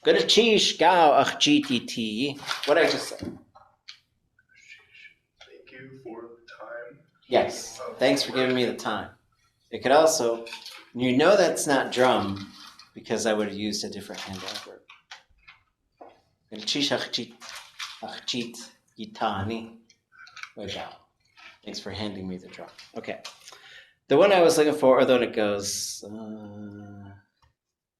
Gonna chish gao ach jiti. What I just said. Thank you for the time. Yes. Thanks for giving me the time. It could also, you know that's not drum because I would have used a different hand verb. Gonna chish ach jit yitani. Thanks for handing me the drum. Okay. The one I was looking for, although it goes,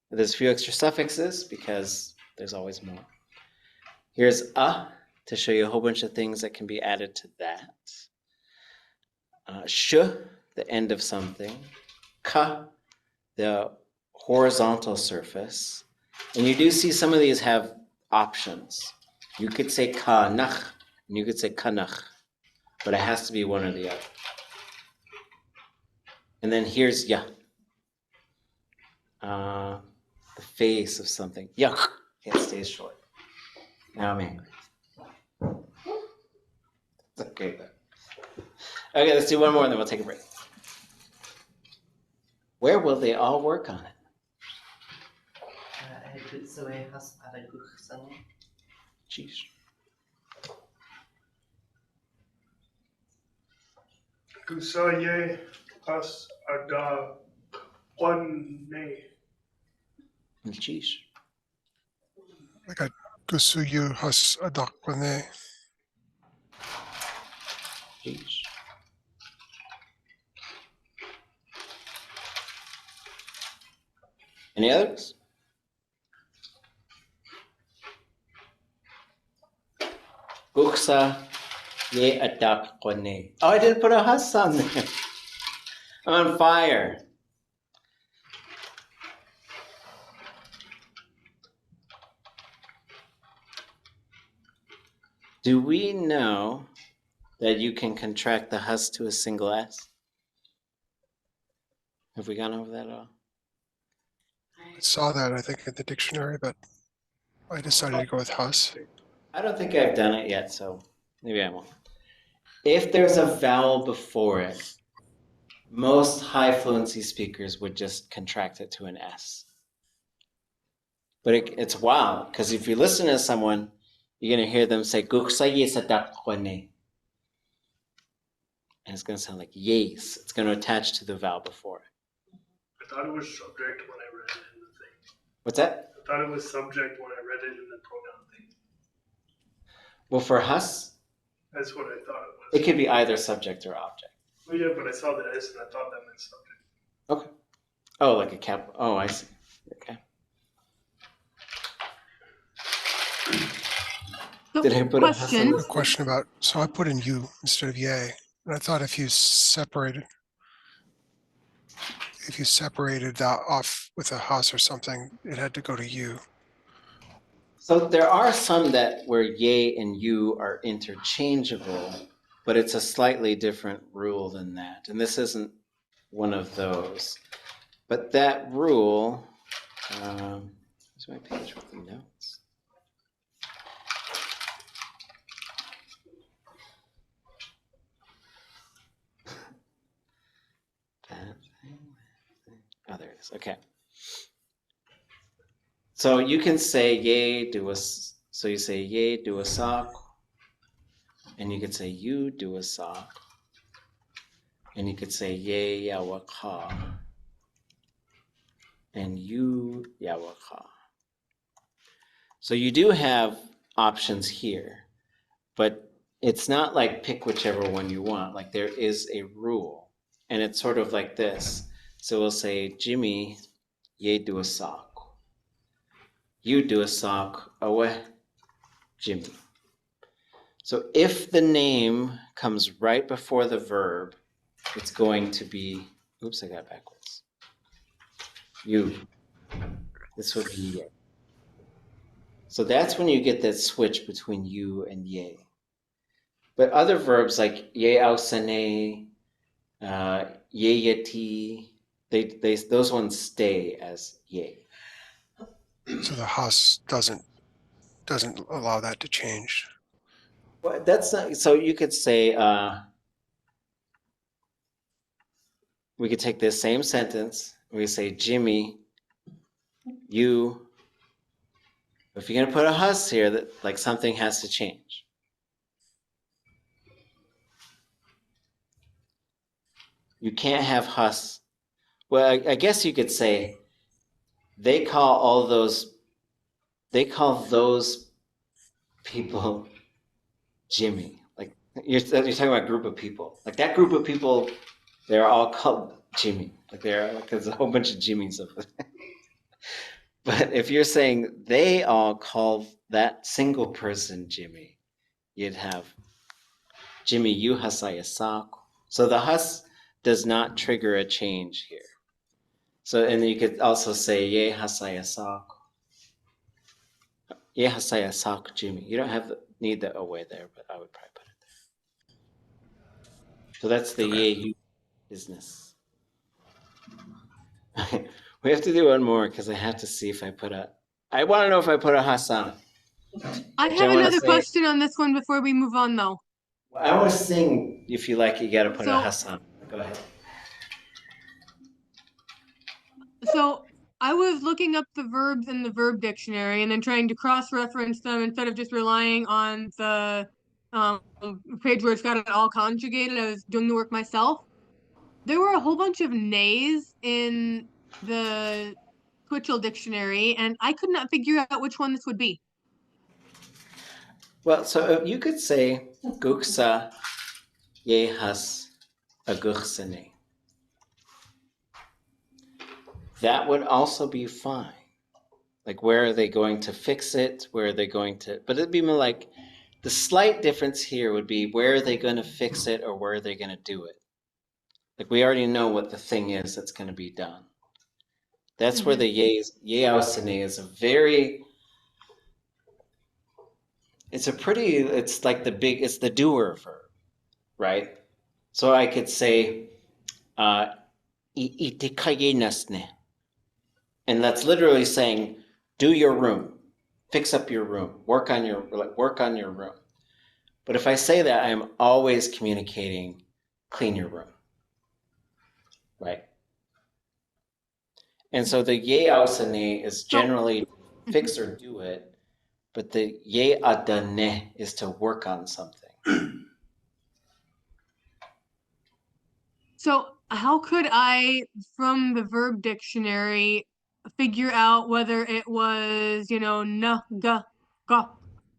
there's a few extra suffixes because there's always more. Here's a to show you a whole bunch of things that can be added to that. Sh, the end of something. Ka, the horizontal surface. And you do see some of these have options. You could say kanach, and you could say kanach, but it has to be one or the other. And then here's ya. The face of something. Yuck. It stays short. Now I'm angry. It's okay though. Okay, let's do one more and then we'll take a break. Where will they all work on it? Jeez. Gusaye has ada one ne. Jeez. Like a gusuyu has adakwane. Jeez. Any others? Guksa ye adak kone. Oh, I didn't put a hus on there. I'm on fire. Do we know that you can contract the hus to a single s? Have we gone over that at all? I saw that, I think, in the dictionary, but I decided to go with hus. I don't think I've done it yet, so maybe I won't. If there's a vowel before it, most high fluency speakers would just contract it to an S. But it's wild, because if you listen to someone, you're going to hear them say, and it's going to sound like yes. It's going to attach to the vowel before it. I thought it was subject when I read it in the thing. What's that? I thought it was subject when I read it in the pronoun thing. Well, for hus, That's what I thought it was. it could be either subject or object. Well, yeah, but I saw the S and I thought that meant subject. Okay. Oh, like a cap. Oh, I see. Okay. So, Did I put a hus on question. A this? question about, so I put in you instead of yay. And I thought if you separated that off with a hus or something, it had to go to you. So there are some that where ye and you are interchangeable, but it's a slightly different rule than that. And this isn't one of those. But that rule, here's my page with the notes. Oh, there it is. Okay. So you can say ye do a, so you say ye do a sock, and you could say you do a sock. And you could say ye yawaka and you yawaka. So you do have options here, but it's not like pick whichever one you want. Like there is a rule, and it's sort of like this. So we'll say Jimmy ye do a sock. You do a sock away, Jimmy. So if the name comes right before the verb, it's going to be, oops, I got backwards. You. This would be ye. So that's when you get that switch between you and ye. But other verbs like ye ausane, ye yeti, those ones stay as ye. So the has doesn't allow that to change. Well, that's not, so you could say, we could take this same sentence, we say Jimmy, you. If you're gonna put a hus here, that like something has to change. You can't have hus. Well, I guess you could say they call those people Jimmy. Like you're talking about a group of people. Like that group of people, they're all called Jimmy. Like there's a whole bunch of Jimmys of it. But if you're saying they all call that single person Jimmy, you'd have Jimmy, you hasaya sak. So the hus does not trigger a change here. So, and you could also say ye hasaya sak. Ye hasaya sak Jimmy. You don't need the away there, but I would probably put it there. So that's the ye you business. We have to do one more because I have to see if I want to know if I put a hus on it. I have another question on this one before we move on, though. I want to sing. If you like, you got to put a hus on. Go ahead. So I was looking up the verbs in the verb dictionary and then trying to cross-reference them instead of just relying on the page where it's got it all conjugated. I was doing the work myself. There were a whole bunch of nays in the Twitchell dictionary, and I could not figure out which one this would be. Well, so you could say guksa ye has aguchsene. That would also be fine. Like, where are they going to fix it? Where are they going to? But it'd be more like the slight difference here would be where are they going to fix it or where are they going to do it? Like, we already know what the thing is that's going to be done. That's where the yeausene is it's like it's the doer verb, right? So I could say, itikayinasne. And that's literally saying, do your room, fix up your room, work on your room. But if I say that, I'm always communicating, clean your room, right? And so the yeausene is generally fix or do it, but the yeadane is to work on something. So how could I, from the verb dictionary, figure out whether it was, na, ga, ga,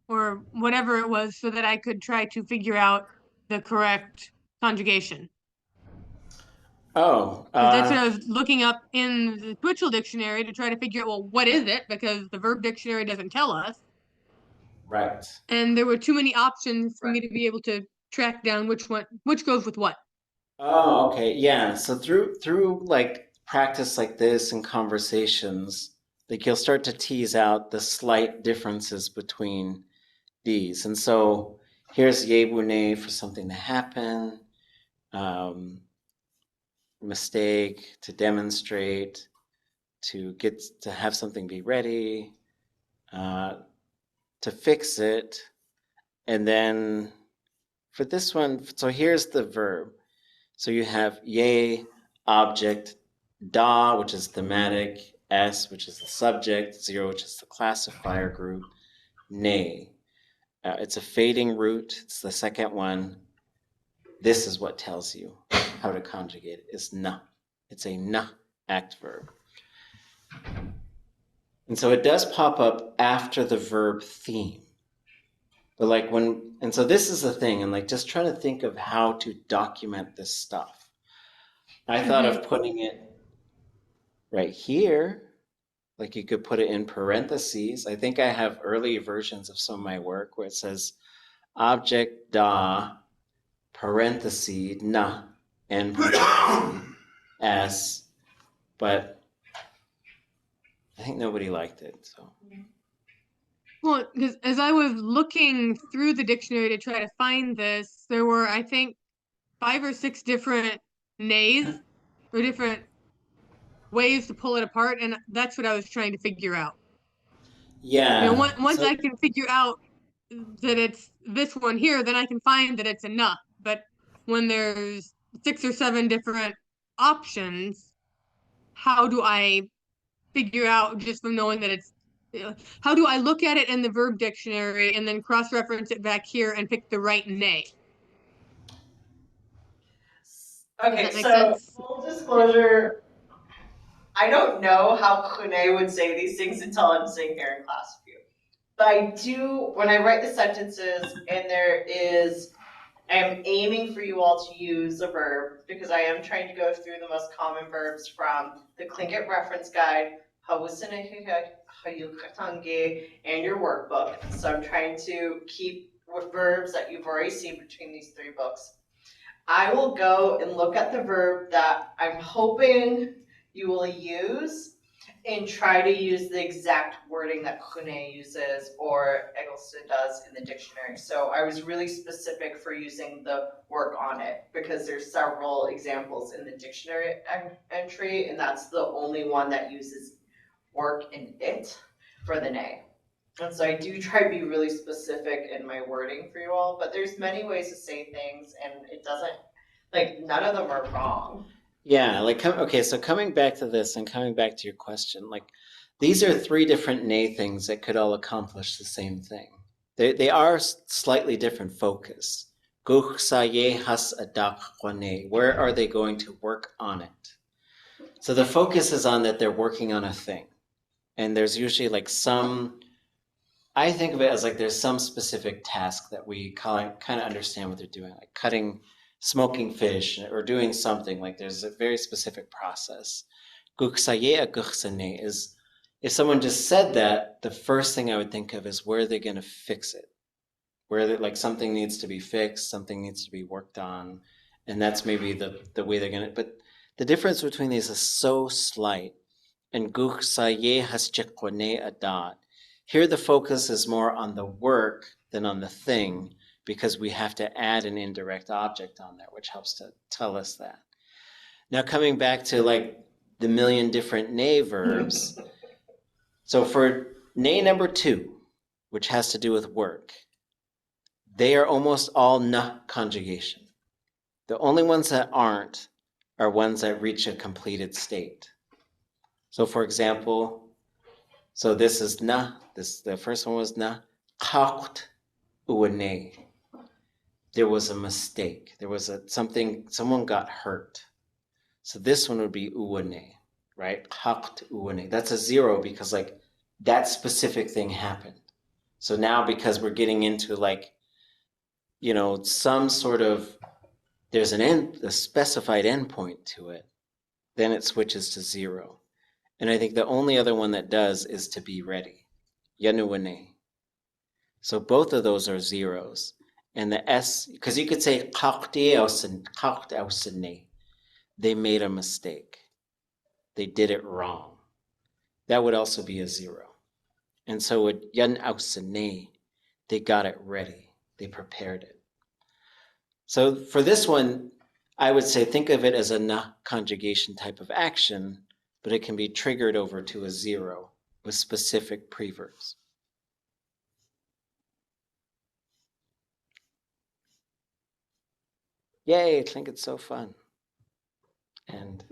or whatever it was so that I could try to figure out the correct conjugation? Oh. That's what I was looking up in the Twitchell dictionary to try to figure out, well, what is it? Because the verb dictionary doesn't tell us. Right. And there were too many options for me to be able to track down which goes with what. Oh, okay. Yeah. So through like practice like this and conversations, like you'll start to tease out the slight differences between these. And so here's yebune for something to happen, mistake, to demonstrate, to have something be ready, to fix it. And then for this one, so here's the verb. So you have ye, object, da, which is thematic, s, which is the subject, 0, which is the classifier group, ne. It's a fading root. It's the second one. This is what tells you. how to conjugate it, is na. It's a na act verb. And so it does pop up after the verb theme. But like and so this is the thing, and like just trying to think of how to document this stuff. I thought of putting it right here. Like you could put it in parentheses. I think I have early versions of some of my work where it says object da parenthesis na and parenthesis s, but I think nobody liked it. So Well, because as I was looking through the dictionary to try to find this, there were, I think, 5 or 6 different nays or different ways to pull it apart, and that's what I was trying to figure out. yeah. You know, once I can figure out that it's this one here, then I can find that it's enough. But when there's 6 or 7 different options, how do I figure out just from knowing that it's how do I look at it in the verb dictionary and then cross-reference it back here and pick the right nay? Okay, Does that make so sense? full disclosure, I don't know how Kune would say these things until I'm sitting here in class with you. But I do, when I write the sentences and I'm aiming for you all to use a verb because I am trying to go through the most common verbs from the Tlingit reference guide, and your workbook. So I'm trying to keep with verbs that you've already seen between these 3 books. I will go and look at the verb that I'm hoping you will use and try to use the exact wording that Kune uses or Eggleston does in the dictionary. So I was really specific for using the work on it because there's several examples in the dictionary entry, and that's the only one that uses work in it for the nay. And so I do try to be really specific in my wording for you all, but there's many ways to say things, and it doesn't, like, none of them are wrong. Yeah, like, okay, so coming back to this and coming back to your question, like, these are 3 different nay things that could all accomplish the same thing. They are slightly different focus. Where are they going to work on it? So the focus is on that they're working on a thing. And there's usually like I think of it as like there's some specific task that we kind of understand what they're doing, like smoking fish or doing something. Like there's a very specific process. Is if someone just said that, the first thing I would think of is where are they going to fix it? Where like something needs to be fixed, something needs to be worked on, and that's maybe the way they're going to. But the difference between these is so slight. And here the focus is more on the work than on the thing, because we have to add an indirect object on there, which helps to tell us that. Now coming back to like the million different nay verbs. So for nay number 2, which has to do with work, they are almost all na conjugation. The only ones that aren't are ones that reach a completed state. So for example, so this is na, the first one was na, qaqt uwane. There was a mistake. There was someone got hurt. So this one would be uwane, right? Qaqt uwane. That's a 0 because like that specific thing happened. So now because we're getting into like, you know, some sort of, there's a specified endpoint to it, then it switches to 0. And I think the only other one that does is to be ready. Yanuwane. So both of those are 0s. And the S, because you could say they made a mistake. They did it wrong. That would also be a 0. And so with yan ausane, they got it ready. They prepared it. So for this one, I would say think of it as a na conjugation type of action, but it can be triggered over to a 0 with specific preverbs. Yay, I think it's so fun. And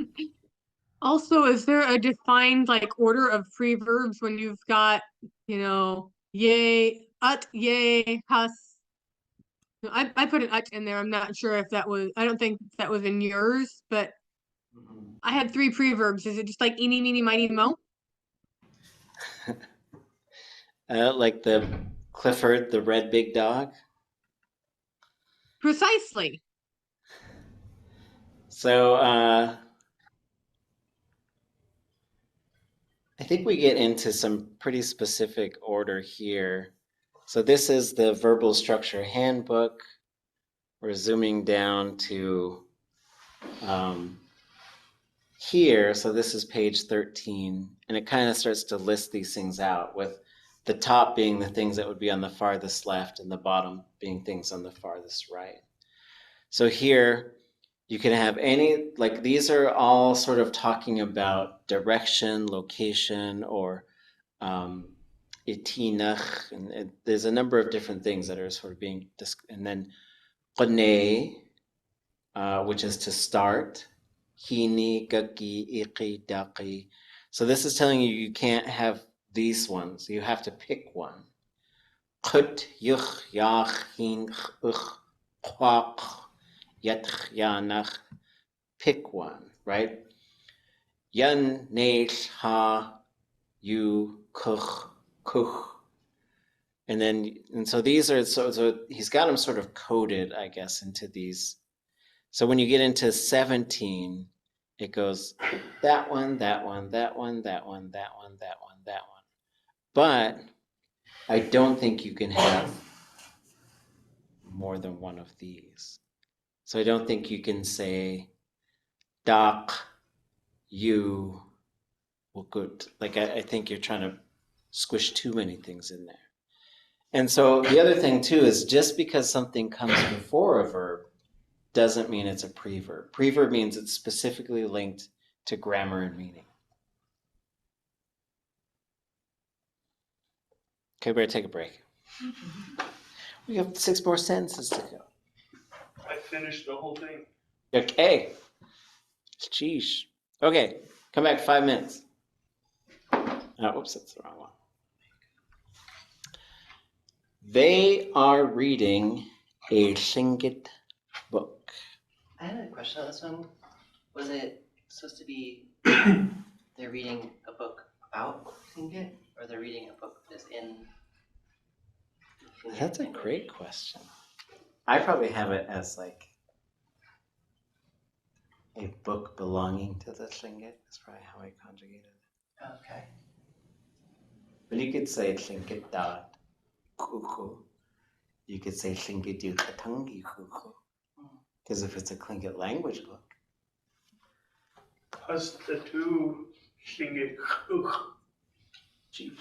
Also, is there a defined like order of preverbs when you've got, you know, yay, yay, has? I put an ʼatk in there. I'm not sure if that was, I don't think that was in yours, but I had 3 preverbs. Is it just like eeny, meeny, miny, mo? Like the Clifford, the red big dog. Precisely. So I think we get into some pretty specific order here. So this is the verbal structure handbook. We're zooming down to here. So this is page 13, and it kind of starts to list these things out, with the top being the things that would be on the farthest left and the bottom being things on the farthest right. So here you can have any, like these are all sort of talking about direction, location, or itinach, and there's a number of different things that are sort of being and then qane, which is to start, hini, gaki, iqi, daqi. So this is telling you can't have these ones. You have to pick one. Qut, yuch, yach, hin, ch, qaq, yatch, yanach. Pick one, right? Yan, nesh, ha, you, kuch, kuch. And so these are, so he's got them sort of coded, I guess, into these. So when you get into 17, it goes that one, that one, that one, that one, that one, that one, that one. But I don't think you can have more than one of these. So I don't think you can say dak, you, well, good. Like I think you're trying to squish too many things in there. And so the other thing too is just because something comes before a verb doesn't mean it's a preverb. Preverb means it's specifically linked to grammar and meaning. Okay, we better take a break. We have 6 more sentences to go. I finished the whole thing. Okay. Sheesh. Okay, come back 5 minutes. Oh, oops, that's the wrong one. They are reading a Tlingit book. I had a question on this one. Was it supposed to be they're reading a book about Tlingit, or they're reading a book that's in Tlingit That's a language? great question. I probably have it as like a book belonging to the Tlingit. That's probably how I conjugated it. Okay. But you could say Tlingit dot kuku. You could say Tlingit ʼatánk kuku. Because if it's a Tlingit language book. Plus the 2 Lingi. Jeez.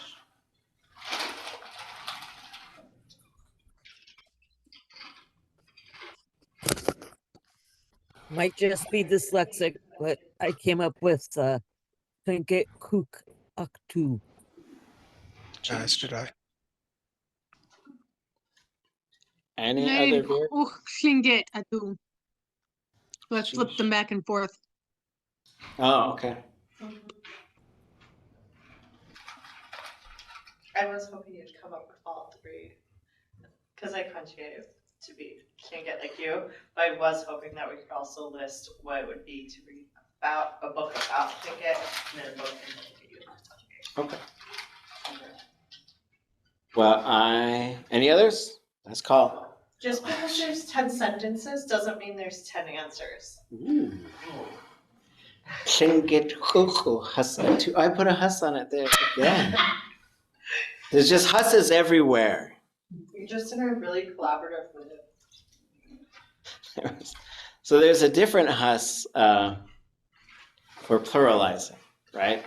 Might just be dyslexic, but I came up with Tlingit Kook Aktu. As did I. Any Nein, other verb? Tlingit, atu. So I flipped them back and forth. Oh, okay. I was hoping you'd come up with all 3, because I conjugated to be can't get like you, but I was hoping that we could also list what it would be to read about a book about Tlingit, and then a book in Tlingit. Okay. Well, any others? Let's call. Just because there's 10 sentences doesn't mean there's 10 answers. Ooh. Tlingit kuku hus. I put a hus on it there again. There's just husses everywhere. You're just in a really collaborative mood. So there's a different hus for pluralizing, right?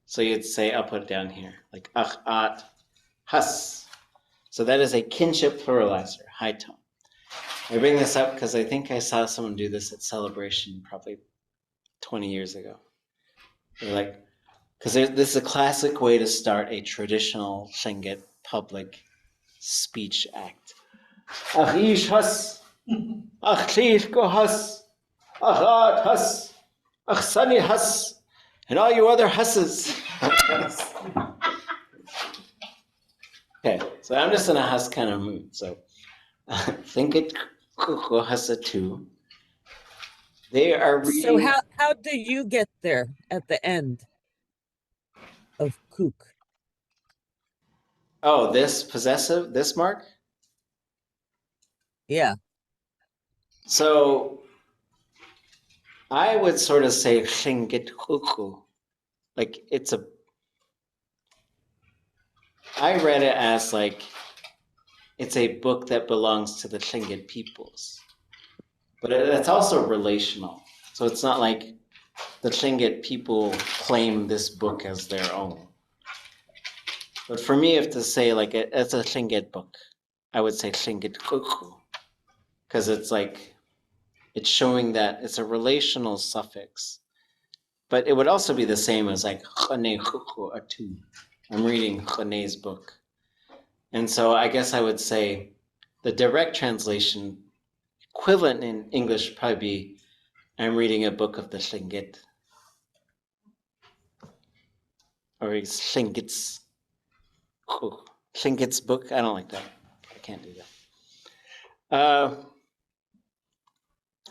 So you'd say, I'll put it down here, like ach, hus. So that is a kinship pluralizer, high tone. I bring this up because I think I saw someone do this at Celebration probably 20 years ago. They're like, because this is a classic way to start a traditional Tlingit public speech act. Ach ish hus, ach tlid go hus, ach ad hus, ach sunny hus, and all you other husses. Okay, so I'm just in a hus kind of mood. So Tlingit kuku has a 2. They are reading. So how do you get there at the end of kook? Oh, this possessive, this mark? Yeah. So I would sort of say Tlingit kuku. Like I read it as like it's a book that belongs to the Tlingit peoples. But it's also relational. So it's not like the Tlingit people claim this book as their own. But for me, if to say like it's a Tlingit book, I would say Tlingit kuku. Because it's like, it's showing that it's a relational suffix. But it would also be the same as like chane kuku atu. I'm reading Chane's book. And so I guess I would say the direct translation equivalent in English would probably be I'm reading a book of the Tlingit. Or Tlingit's book. I don't like that. I can't do that.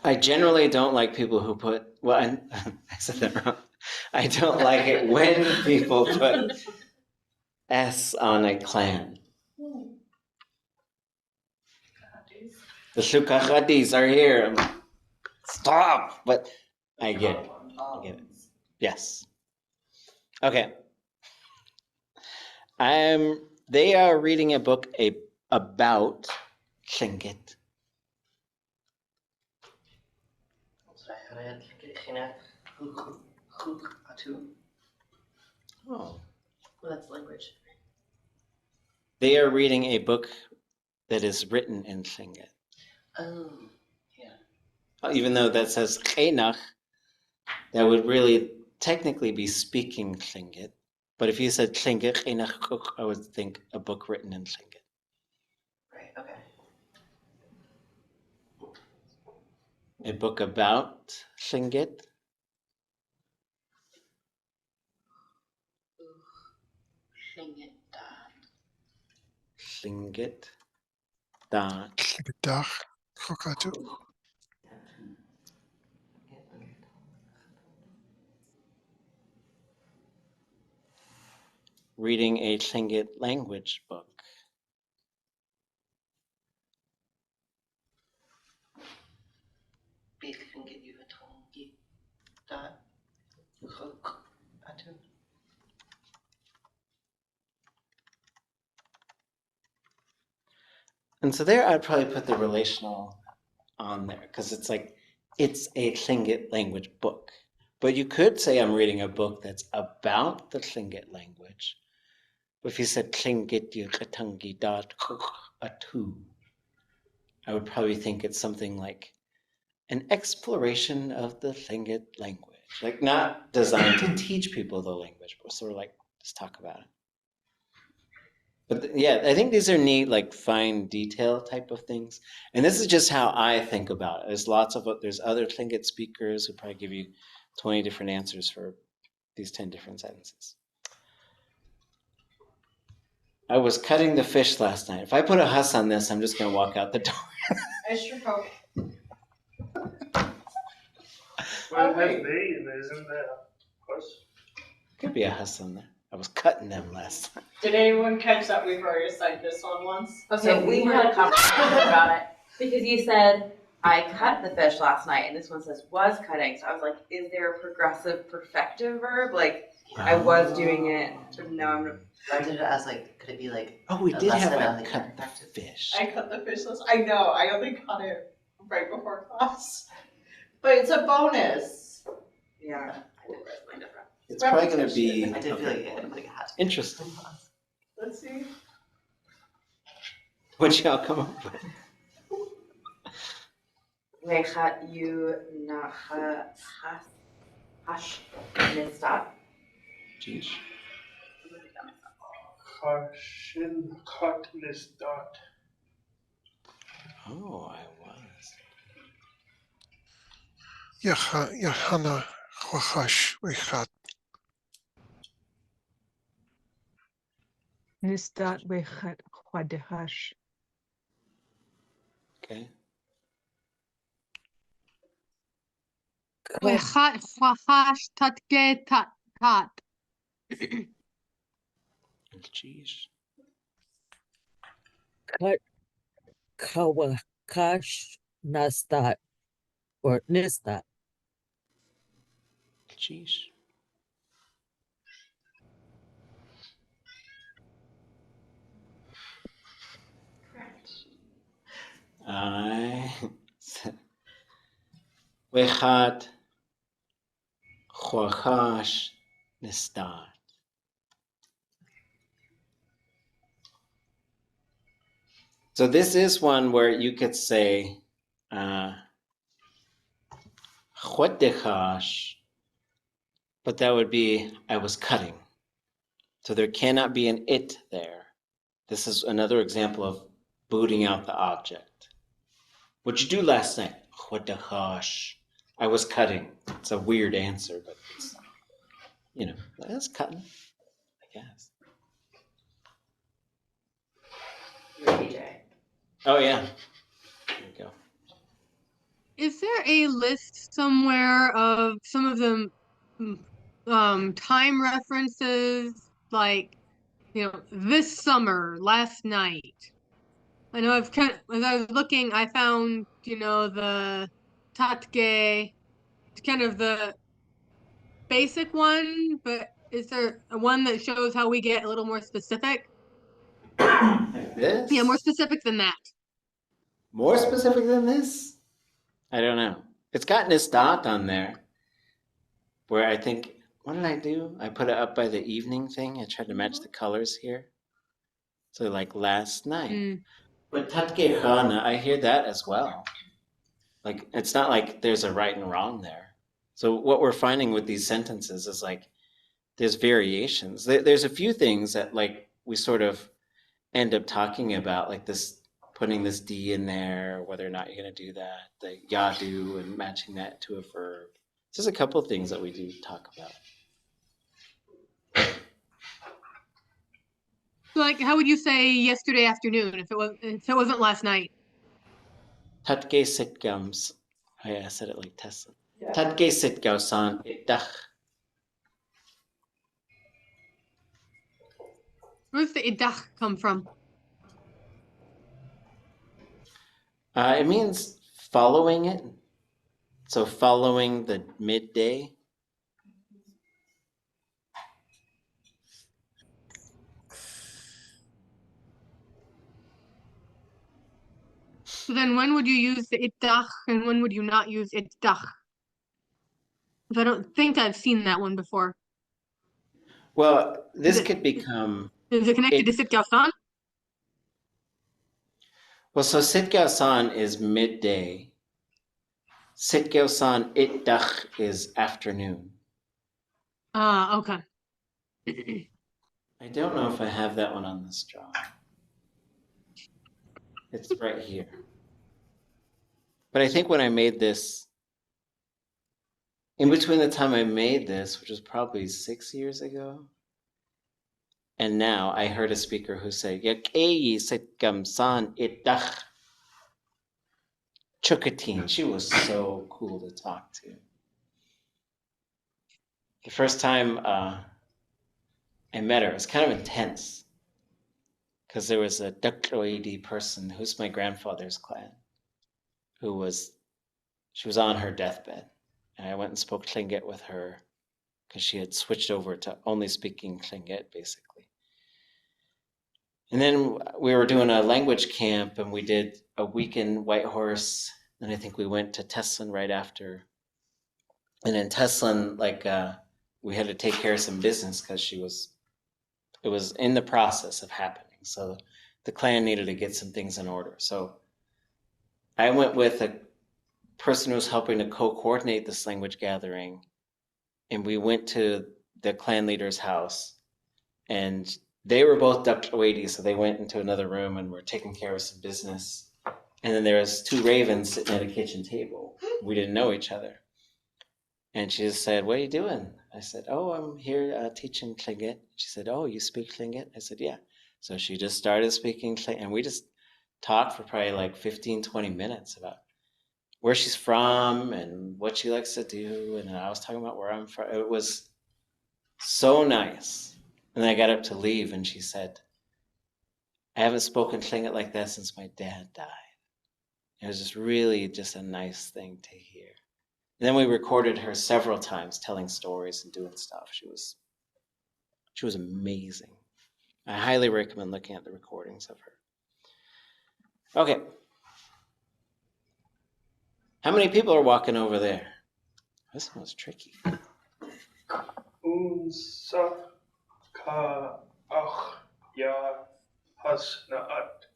I generally don't like people who put, well, I said that wrong. I don't like it when people put S on a clan. The Shukachadis are here. I'm like, stop! But I get it. I get it. Yes. Okay. They are reading a book about Tlingit. Oh. Well, that's language. They are reading a book that is written in Tlingit. Oh, yeah. Even though that says Chénach, that would really technically be speaking Tlingit. But if you said Tlingit, Chénach Kuk, I would think a book written in Tlingit. Right, okay. A book about Tlingit. Tlingit. Da. Tlingitach kokatu. Reading a Tlingit language book. And so there I'd probably put the relational on there because it's like, it's a Tlingit language book. But you could say I'm reading a book that's about the Tlingit language. But if you said ʼatudli.átk, I would probably think it's something like an exploration of the Tlingit language. Like not designed to teach people the language, but sort of like just talk about it. But yeah, I think these are neat, like fine detail type of things. And this is just how I think about it. There's other Tlingit speakers who probably give you 20 different answers for these 10 different sentences. I was cutting the fish last night. If I put a huss on this, I'm just going to walk out the door. I sure hope. Well, it has B and isn't there? Could be a huss on there. I was cutting them last time. Did anyone catch that we've already assigned this one once? Okay, we had a conversation about it, because you said, I cut the fish last night, and this one says was cutting, so I was like, is there a progressive perfective verb? Like, I was doing it, but now I'm. I did it as like, could it be like? Oh, we did have lesson a on cut the the fish. I cut the fish list. I know, I only cut it right before class. But it's a bonus. Yeah, I did mine different. It's probably going to be I did feel like it had to. interesting. Let's see. What y'all come up with? Wechat you hash nistat. Jeez. Hashin cut this dot. Oh, I was. Yahana Wachash Wechat. Nistat wechat chwadehash. Okay. Wechat chwachash tatke tat tat. Cheese. Cut kawakash nastat or nistat. Cheese. Wechat chwachash nistat. So this is one where you could say chwadechash, but that would be I was cutting. So there cannot be an it there. This is another example of booting out the object. What'd you do last night? Chwadechash. I was cutting. It's a weird answer, but it's, that's cutting, I guess. You're DJ. Oh yeah. There we go. Is there a list somewhere of some of the time references, like, this summer, last night? I know as I was looking, I found, the tatke, kind of the basic one, but is there one that shows how we get a little more specific? Like this? Yeah, more specific than that. More specific than this? I don't know. It's got nistat on there, where I think, what did I do? I put it up by the evening thing. I tried to match the colors here. So like last night. But tatke chana, I hear that as well. Like, it's not like there's a right and wrong there. So what we're finding with these sentences is like, there's variations. There's a few things that like we sort of end up talking about, like this, putting this D in there, whether or not you're going to do that, the yadu and matching that to a verb. There's a couple of things that we do talk about. So, like, how would you say yesterday afternoon if it wasn't last night? Tatke sitgams. Oh yeah, I said it like Tesla. Tatke sitgausan itach. Where's the idach come from? It means following it. So following the midday. So then when would you use the idach and when would you not use idach? I don't think I've seen that one before. Well, this could become. Is it connected to sitgausan? Well, so sitgausan is midday. Sitgausan itdach is afternoon. Okay. I don't know if I have that one on this drawing. It's right here. But I think when I made this, in between the time I made this, which was probably 6 years ago, and now I heard a speaker who said, Yakeyi sitgamsan itdach chukatin. She was so cool to talk to. The first time I met her, it was kind of intense because there was a Dakroidi person who's my grandfather's clan, she was on her deathbed. And I went and spoke Tlingit with her because she had switched over to only speaking Tlingit, basically. And then we were doing a language camp and we did a week in Whitehorse. And I think we went to Teslin right after. And in Teslin, we had to take care of some business because it was in the process of happening. So the clan needed to get some things in order. So I went with a person who was helping to co-coordinate this language gathering. And we went to the clan leader's house. And they were both Dr. so they went into another room and were taking care of some business. And then there was 2 ravens sitting at a kitchen table. We didn't know each other. And she just said, what are you doing? I said, oh, I'm here teaching Tlingit. She said, oh, you speak Tlingit? I said, yeah. So she just started speaking Tlingit, and we just talk for probably like 15, 20 minutes about where she's from and what she likes to do. And I was talking about where I'm from. It was so nice. And then I got up to leave and she said, I haven't spoken Tlingit like that since my dad died. It was just really just a nice thing to hear. And then we recorded her several times telling stories and doing stuff. She was amazing. I highly recommend looking at the recordings of her. Okay. How many people are walking over there? This one was tricky. S'eek ya has na'at.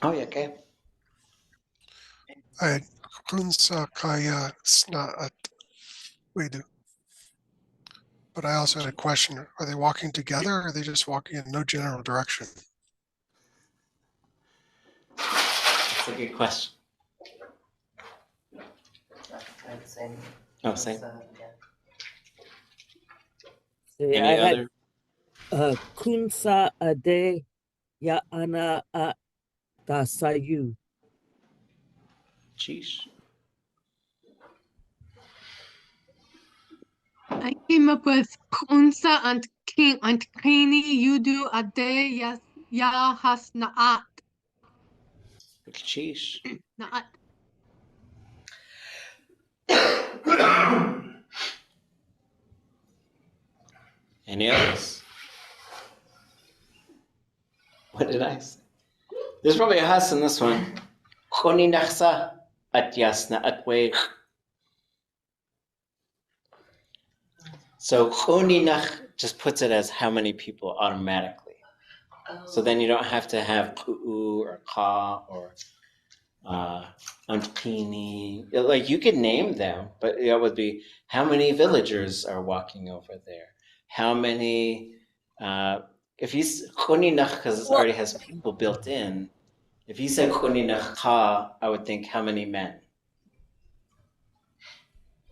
Oh, yeah, okay. I had kunsa kaya snaat wedu. But I also had a question. Are they walking together or are they just walking in no general direction? That's a good question. Same. Oh, same. See, Any I had kunsa ade ya ana a dasayu. Sheesh. I came up with Kunsa and King and Kini Yudu Ade Ya Has Naat. Sheesh. Naat. Any others? What did I say? There's probably a Has in this one. Choni nachsa at yasna at weich. So choni nach just puts it as how many people automatically. So then you don't have to have ku'u or ka or antini. Like you could name them, but that would be how many villagers are walking over there. How many? If you choni nach because it already has people built in. If you said choni nach ka, I would think how many men.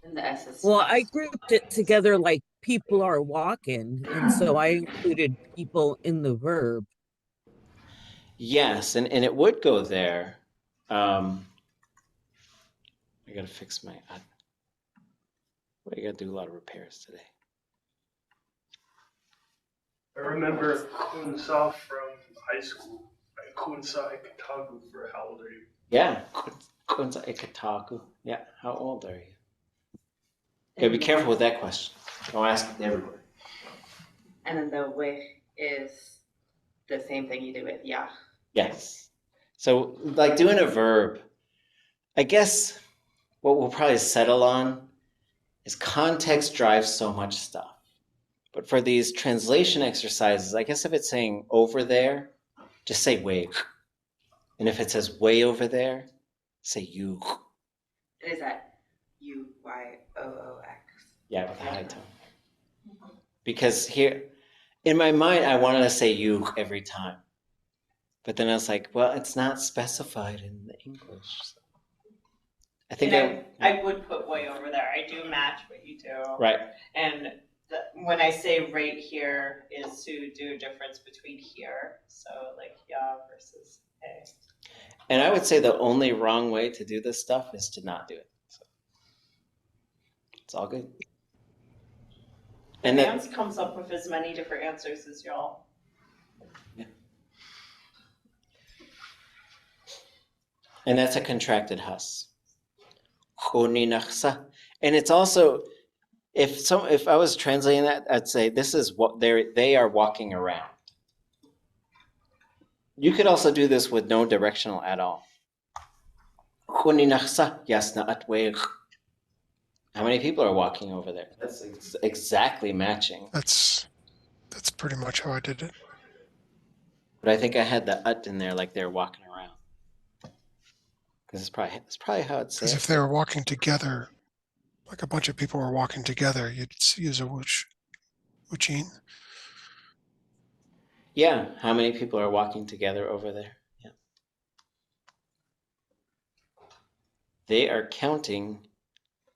And the S is Well, I grouped it together like people are walking, and so I included people in the verb. Yes, and it would go there. I gotta fix my. I gotta do a lot of repairs today. I remember Kunsa from high school. Kunsa Ikatagu for how old are you? Yeah, kunsa ikataku. Yeah, how old are you? Okay, be careful with that question. Don't ask it to everybody. And then the wich is the same thing you do with yah. Yes. So, like doing a verb, I guess what we'll probably settle on is context drives so much stuff. But for these translation exercises, I guess if it's saying over there, just say way. And if it says way over there, say you. Is that UYOOX? Yeah, with a high tone. Because here, in my mind, I wanted to say you every time. But then I was like, well, it's not specified in the English. So I think I would put way over there. I do match what you do. Right. And when I say right here is to do a difference between here. So like yeah versus a. And I would say the only wrong way to do this stuff is to not do it. So it's all good. And Vance comes up with as many different answers as y'all. Yeah. And that's a contracted hus. And it's also, if I was translating that, I'd say this is what they are walking around. You could also do this with no directional at all. How many people are walking over there? That's exactly matching. That's pretty much how I did it. But I think I had the ut in there like they're walking around. Because it's probably how it's said. Because if they were walking together, like a bunch of people were walking together, you'd use a wooch, woochin. Yeah, how many people are walking together over there? Yeah. They are counting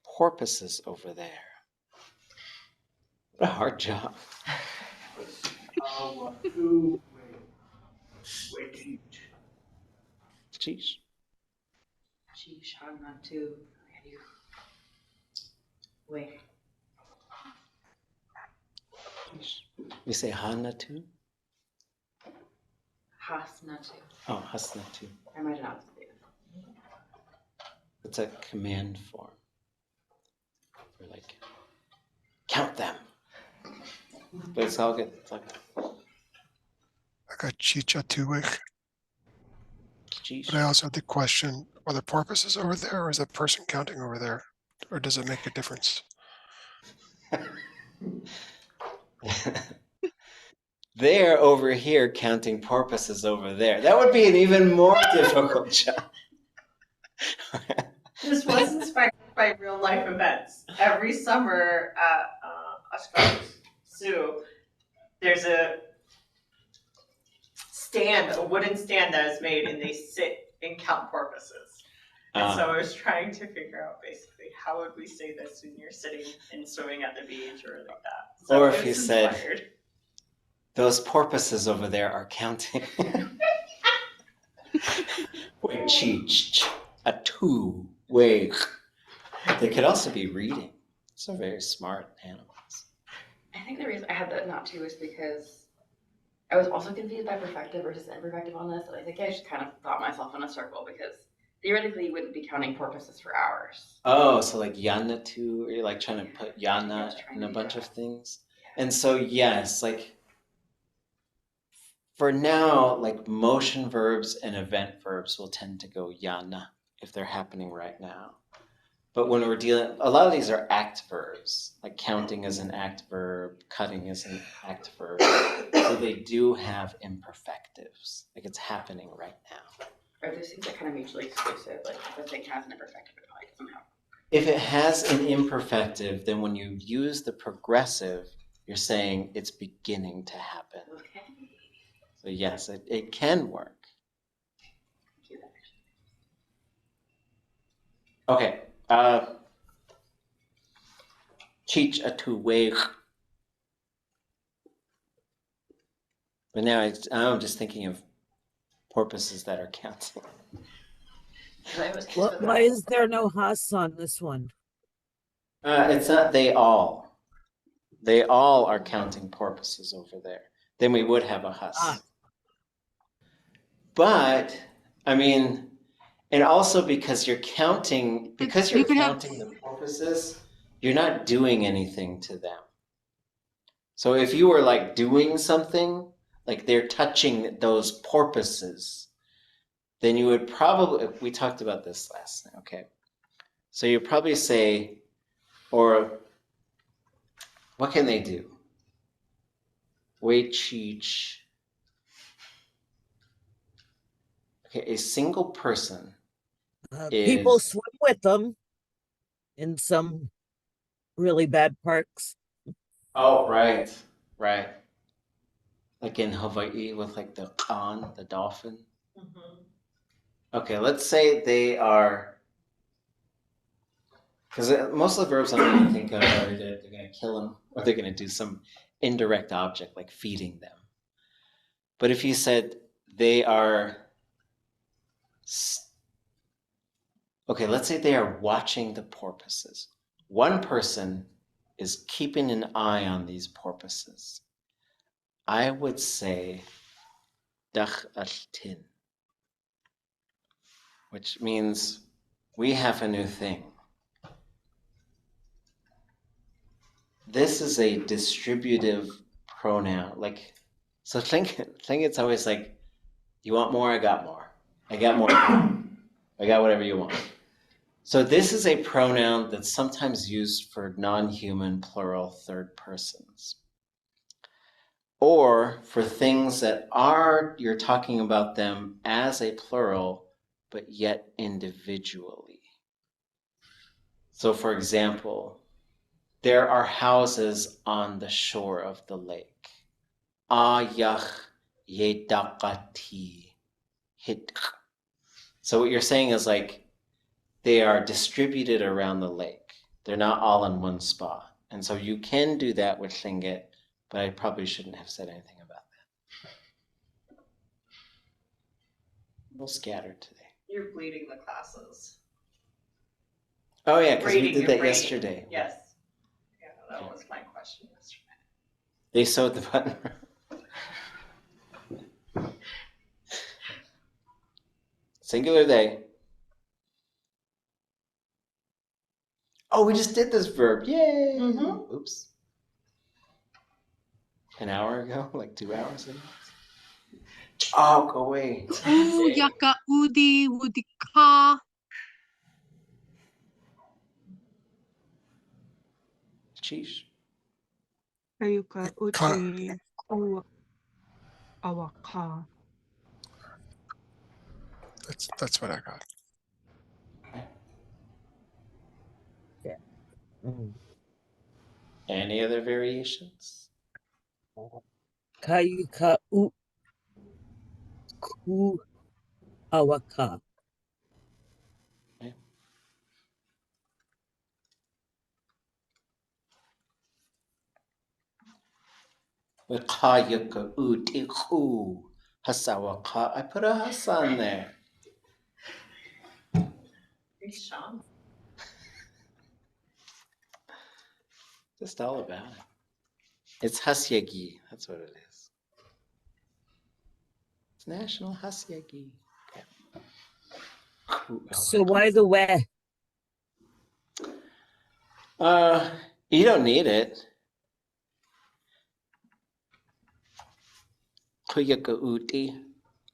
porpoises over there. What a hard job. Sheesh. Sheesh, I'm not too. Wait. We say Hanatu? Hasnatu. Oh, Hasnatu. I imagine I was doing It's a command form. We're like, count them. But it's all good. It's all good. I got ʼatudli.átk. Sheesh. But I also had the question, are the porpoises over there or is the person counting over there? Or does it make a difference? They're over here counting porpoises over there. That would be an even more difficult job. This was inspired by real life events. Every summer at Ashgabat Zoo, there's a wooden stand that is made, and they sit and count porpoises. And so I was trying to figure out basically how would we say this when you're sitting and swimming at the beach or like that. So or it if you was said, inspired. those porpoises over there are counting. Wait, cheech, a two, wait. They could also be reading. Those are very smart animals. I think the reason I had that not too is because I was also confused by perfective versus imperfective on this, and I think I just kind of thought myself in a circle because theoretically you wouldn't be counting porpoises for hours. Oh, so like yana too, or you're like trying to put yana in a bunch of things. And so yes, like for now, like motion verbs and event verbs will tend to go yana if they're happening right now. But when we're dealing, a lot of these are act verbs, like counting is an act verb, cutting is an act verb. So they do have imperfectives, like it's happening right now. Are those things that kind of mutually exclusive? Like if the thing has an imperfective, it probably doesn't have. If it has an imperfective, then when you use the progressive, you're saying it's beginning to happen. Okay. So yes, it can work. Okay. Cheech ʼatudli. But now I'm just thinking of porpoises that are counting. Why is there no has on this one? It's not they all. They all are counting porpoises over there. Then we would have a has. But, I mean, and also because you're counting, the porpoises, you're not doing anything to them. So if you were like doing something, like they're touching those porpoises, then you would probably, we talked about this last night, okay? So you probably say, or what can they do? Wait, cheech. Okay, a single person People is... swim with them in some really bad parks. Oh, right. Like in Hawaii with like the ʻān, the dolphin. Mm-hmm. Okay, let's say they are, because most of the verbs I'm going to think of are they're going to kill them or they're going to do some indirect object like feeding them. But if you said they are, okay, let's say they are watching the porpoises. One person is keeping an eye on these porpoises. I would say dach'altin, which means we have a new thing. This is a distributive pronoun. Like, so think it's always like, you want more? I got more. I got more. I got whatever you want. So this is a pronoun that's sometimes used for non-human plural third persons. Or for things that are, you're talking about them as a plural, but yet individually. So for example, there are houses on the shore of the lake. Ayach yedakati hitk. So what you're saying is like, they are distributed around the lake. They're not all in one spot. And so you can do that with Lingi, but I probably shouldn't have said anything about that. A little scattered today. You're bleeding the classes. Oh yeah, because we Braiding, did you're that braiding. yesterday. Yes. Yeah, that was my question yesterday. They sewed the button. Singular they. Oh, we just did this verb. Yay! Mm-hmm. Oops. An hour ago? Like 2 hours ago? Oh, go away. U yaka udi udika. Sheesh. Ayuka Ka- uchi o awaka. That's what I got. Mm. Any other variations? Kayuka u ku awaka. Kayuka utiku hasawaka. I put a has on there. Hey, Sean. Just all about it. It's hasyagi. That's what it is. It's National Hasyagi. So why the way? You don't need it. Kuyaka uti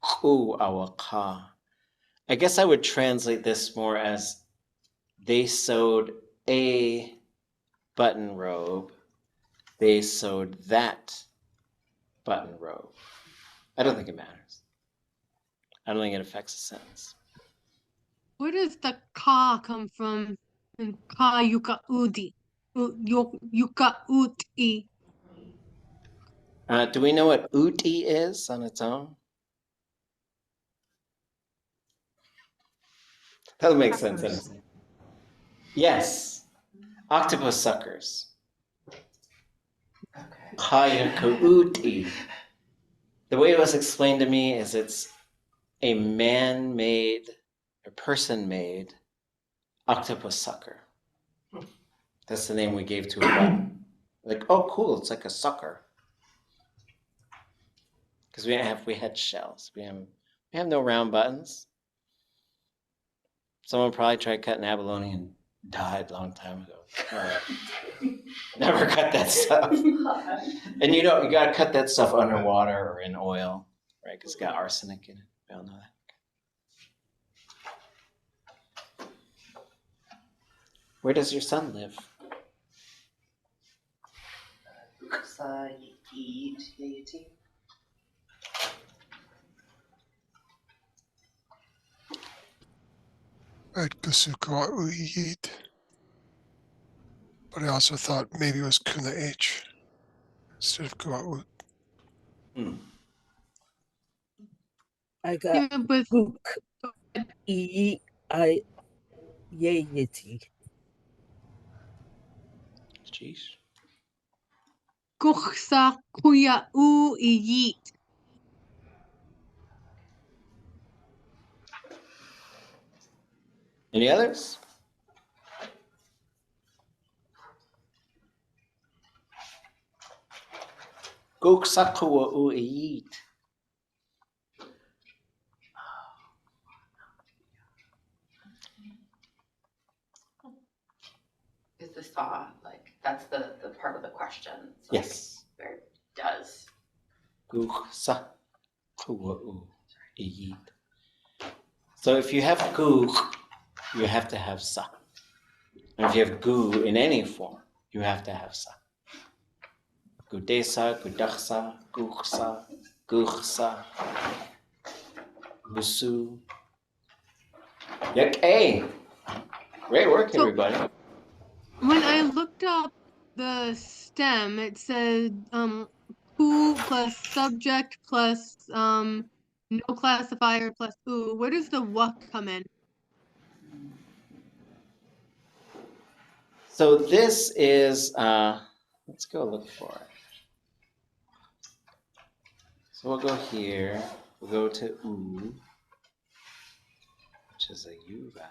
ku awaka. I guess I would translate this more as they sewed a button robe. They sewed that button robe. I don't think it matters. I don't think it affects the sentence. Where does the ka come from? And ka yuka udi. Yuka uti. Do we know what uti is on its own? That'll make sense. Anyway. Yes. Octopus suckers. Okay. Kayaka uti. The way it was explained to me is it's a man-made or person-made octopus sucker. That's the name we gave to a button. Like, oh, cool, it's like a sucker. Because we had shells. We have no round buttons. Someone probably tried cutting abalone and died a long time ago. Never cut that stuff. And you gotta cut that stuff underwater or in oil, right? Because it's got arsenic in it. We all know that. Where does your son live? At Kusuko Uyit. But I also thought maybe it was Kuna H instead of Kua'ut. I got Yeah, but Gook E I Yayiti. Jeez. kuchsa kuya u iyit. Any others? Goksakuwa u'iyit. Is the saw, like, that's the part of the question. It's like, Yes. where it does. Goksakuwa u'iyit. So if you have gu, you have to have sa. And if you have gu in any form, you have to have sa. Gudesa, gudaksa, guksa, guchsa, busu. Yak A. Great work, So- everybody. When I looked up the stem, it said who plus subject plus no classifier plus ooh. Where does the what come in? So this is, let's go look for it. So we'll go here, we'll go to oo. which is a U vowel.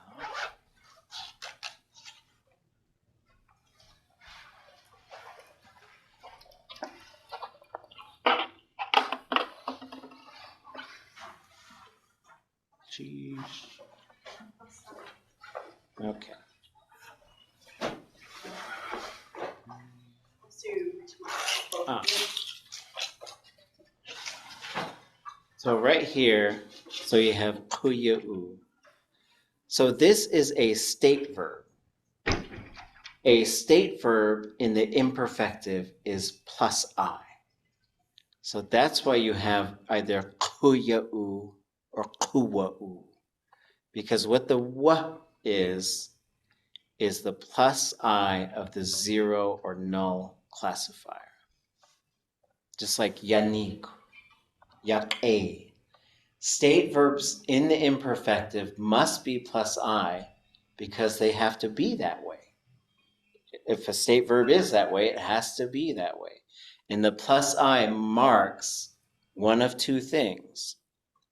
Sheesh. Okay. So right here, so you have kuya'u. So this is a state verb. A state verb in the imperfective is plus I. So that's why you have either kuya'u or kuwa'u. Because what the wa is the plus I of the zero or null classifier. Just like yanik, yak'e. State verbs in the imperfective must be plus I because they have to be that way. If a state verb is that way, it has to be that way. And the plus I marks one of two things.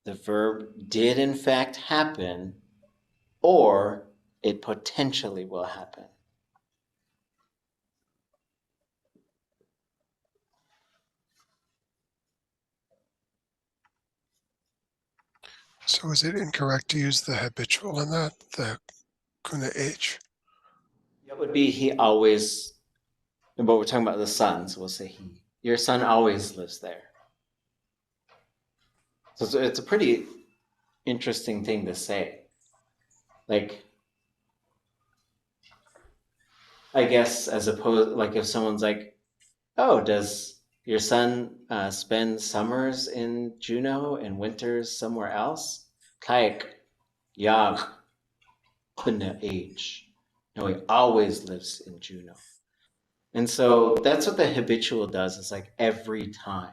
The verb did in fact happen, or it potentially will happen. So is it incorrect to use the habitual in that, the kuna H? It would be he always, but we're talking about the son, so we'll say he. Your son always lives there. So it's a pretty interesting thing to say. Like, I guess as opposed, like if someone's like, oh, does your son spend summers in Juneau and winters somewhere else? Kaik, yag, kuna H. No, he always lives in Juneau. And so that's what the habitual does. It's like every time.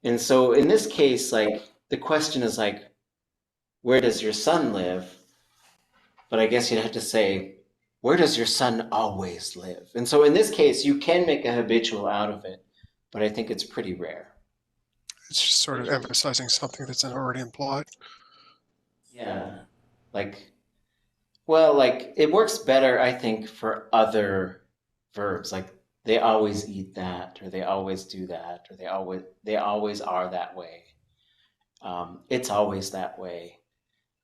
And so in this case, like the question is like, where does your son live? But I guess you'd have to say, where does your son always live? And so in this case, you can make a habitual out of it, but I think it's pretty rare. It's just sort of emphasizing something that's already implied. Yeah. Like, well, like it works better, I think, for other verbs. Like they always eat that, or they always do that, or they always are that way. It's always that way.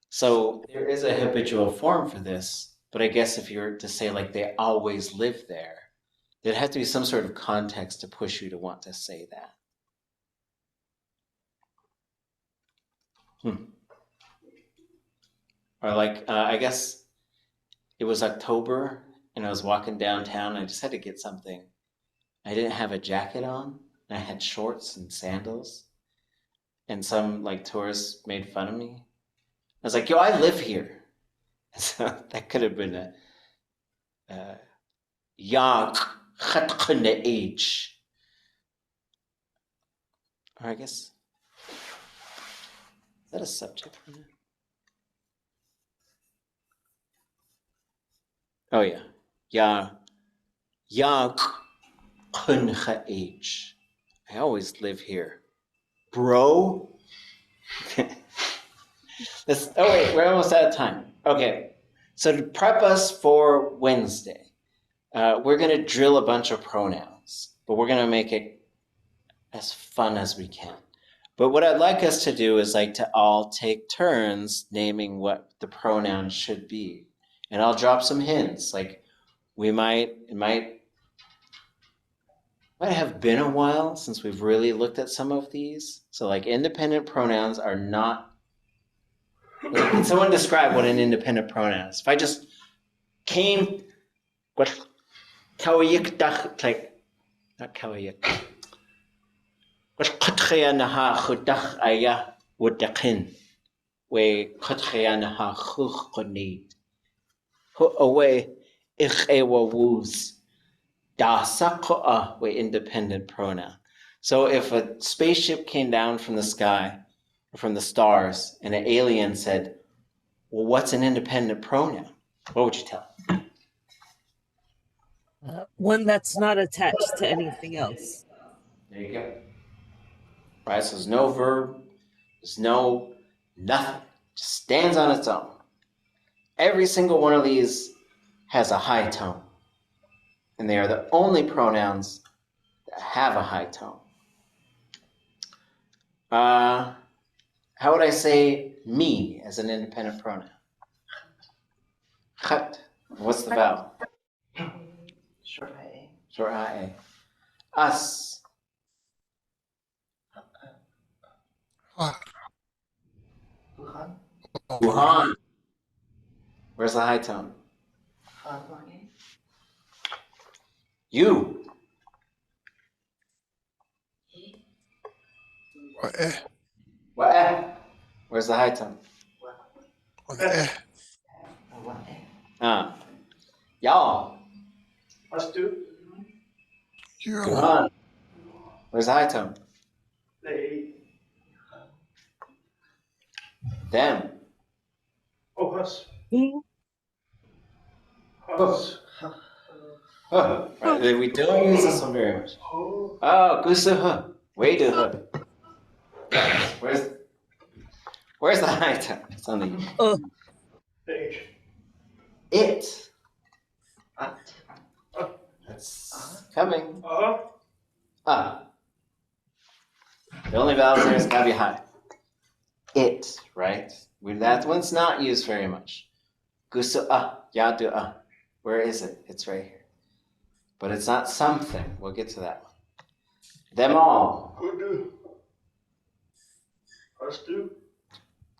So there is a habitual form for this, but I guess if you were to say like they always live there, there'd have to be some sort of context to push you to want to say that. Or like, I guess it was October and I was walking downtown and I just had to get something. I didn't have a jacket on. And I had shorts and sandals. And some like tourists made fun of me. I was like, yo, I live here. So that could have been a yak khatkhne H. Or I guess, is that a subject? Oh yeah. Yak khuncha H. I always live here. Bro. Oh wait, we're almost out of time. Okay. So to prep us for Wednesday, we're going to drill a bunch of pronouns, but we're going to make it as fun as we can. But what I'd like us to do is like to all take turns naming what the pronoun should be. And I'll drop some hints. Like it might have been a while since we've really looked at some of these. So like independent pronouns are not, like, can someone describe what an independent pronoun is? If I just came with kawayik, like, not kawayik, with kutkhaya naha khudach aya wudakin, we kutkhaya naha khukhonid, hu away ikhewa woos, da sakoa, we independent pronoun. So if a spaceship came down from the sky, or from the stars, and an alien said, well, what's an independent pronoun? What would you tell them? One that's not attached to anything else. There you go. Right, so there's no verb, there's no nothing. It just stands on its own. every single one of these has a high tone. And they are the only pronouns that have a high tone. How would I say me as an independent pronoun? Khat. What's the vowel? Short I-A. Short I-A. Us. Wuhan. Wuhan. Where's the high tone? Han. You. What? Where's the high tone? Y'all. Us do. Wuhan. Where's the high tone? They. Them. Oh, us. Us. Us. Right, we don't use this one very much. Oh. Oh, gusuh. Way to her. Where's the high tone? It's on the H. It. At. That's coming. Uh. The only vowel there is gotta be high. It, right? That one's not used very much. Gusu yadu. Where is it? It's right here. But it's not something. We'll get to that one. Them all. Who do? Us do.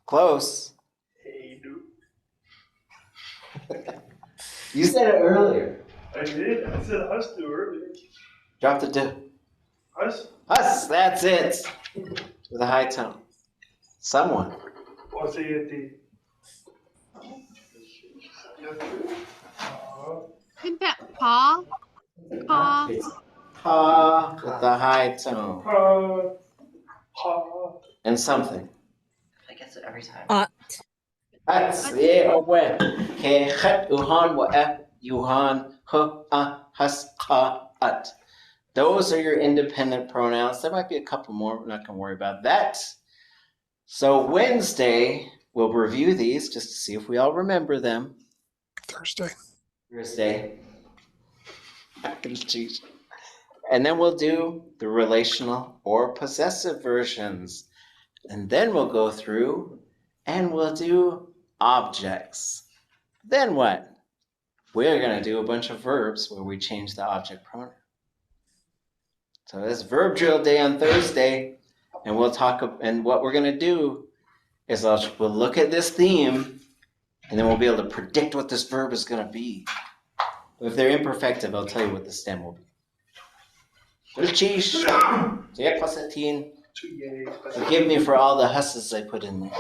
Close. They do. You said it earlier. I did. I said us do earlier. Drop the do. Us. Us, that's it. With a high tone. Someone. What's it? Isn't that paw? Paw. It's pa with the high tone. And something. I guess it every time. That's it. Away. Ke khat uhan wa yuhan ha has ka at. Those are your independent pronouns. There might be a couple more. We're not going to worry about that. So Wednesday, we'll review these just to see if we all remember them. Thursday. And then we'll do the relational or possessive versions. And then we'll go through and we'll do objects. Then what? We're going to do a bunch of verbs where we change the object pronoun. So it's verb drill day on Thursday, and we'll talk. And what we're going to do is we'll look at this theme, and then we'll be able to predict what this verb is going to be. If they're imperfective, I'll tell you what the stem will be. Forgive me for all the husses I put in there.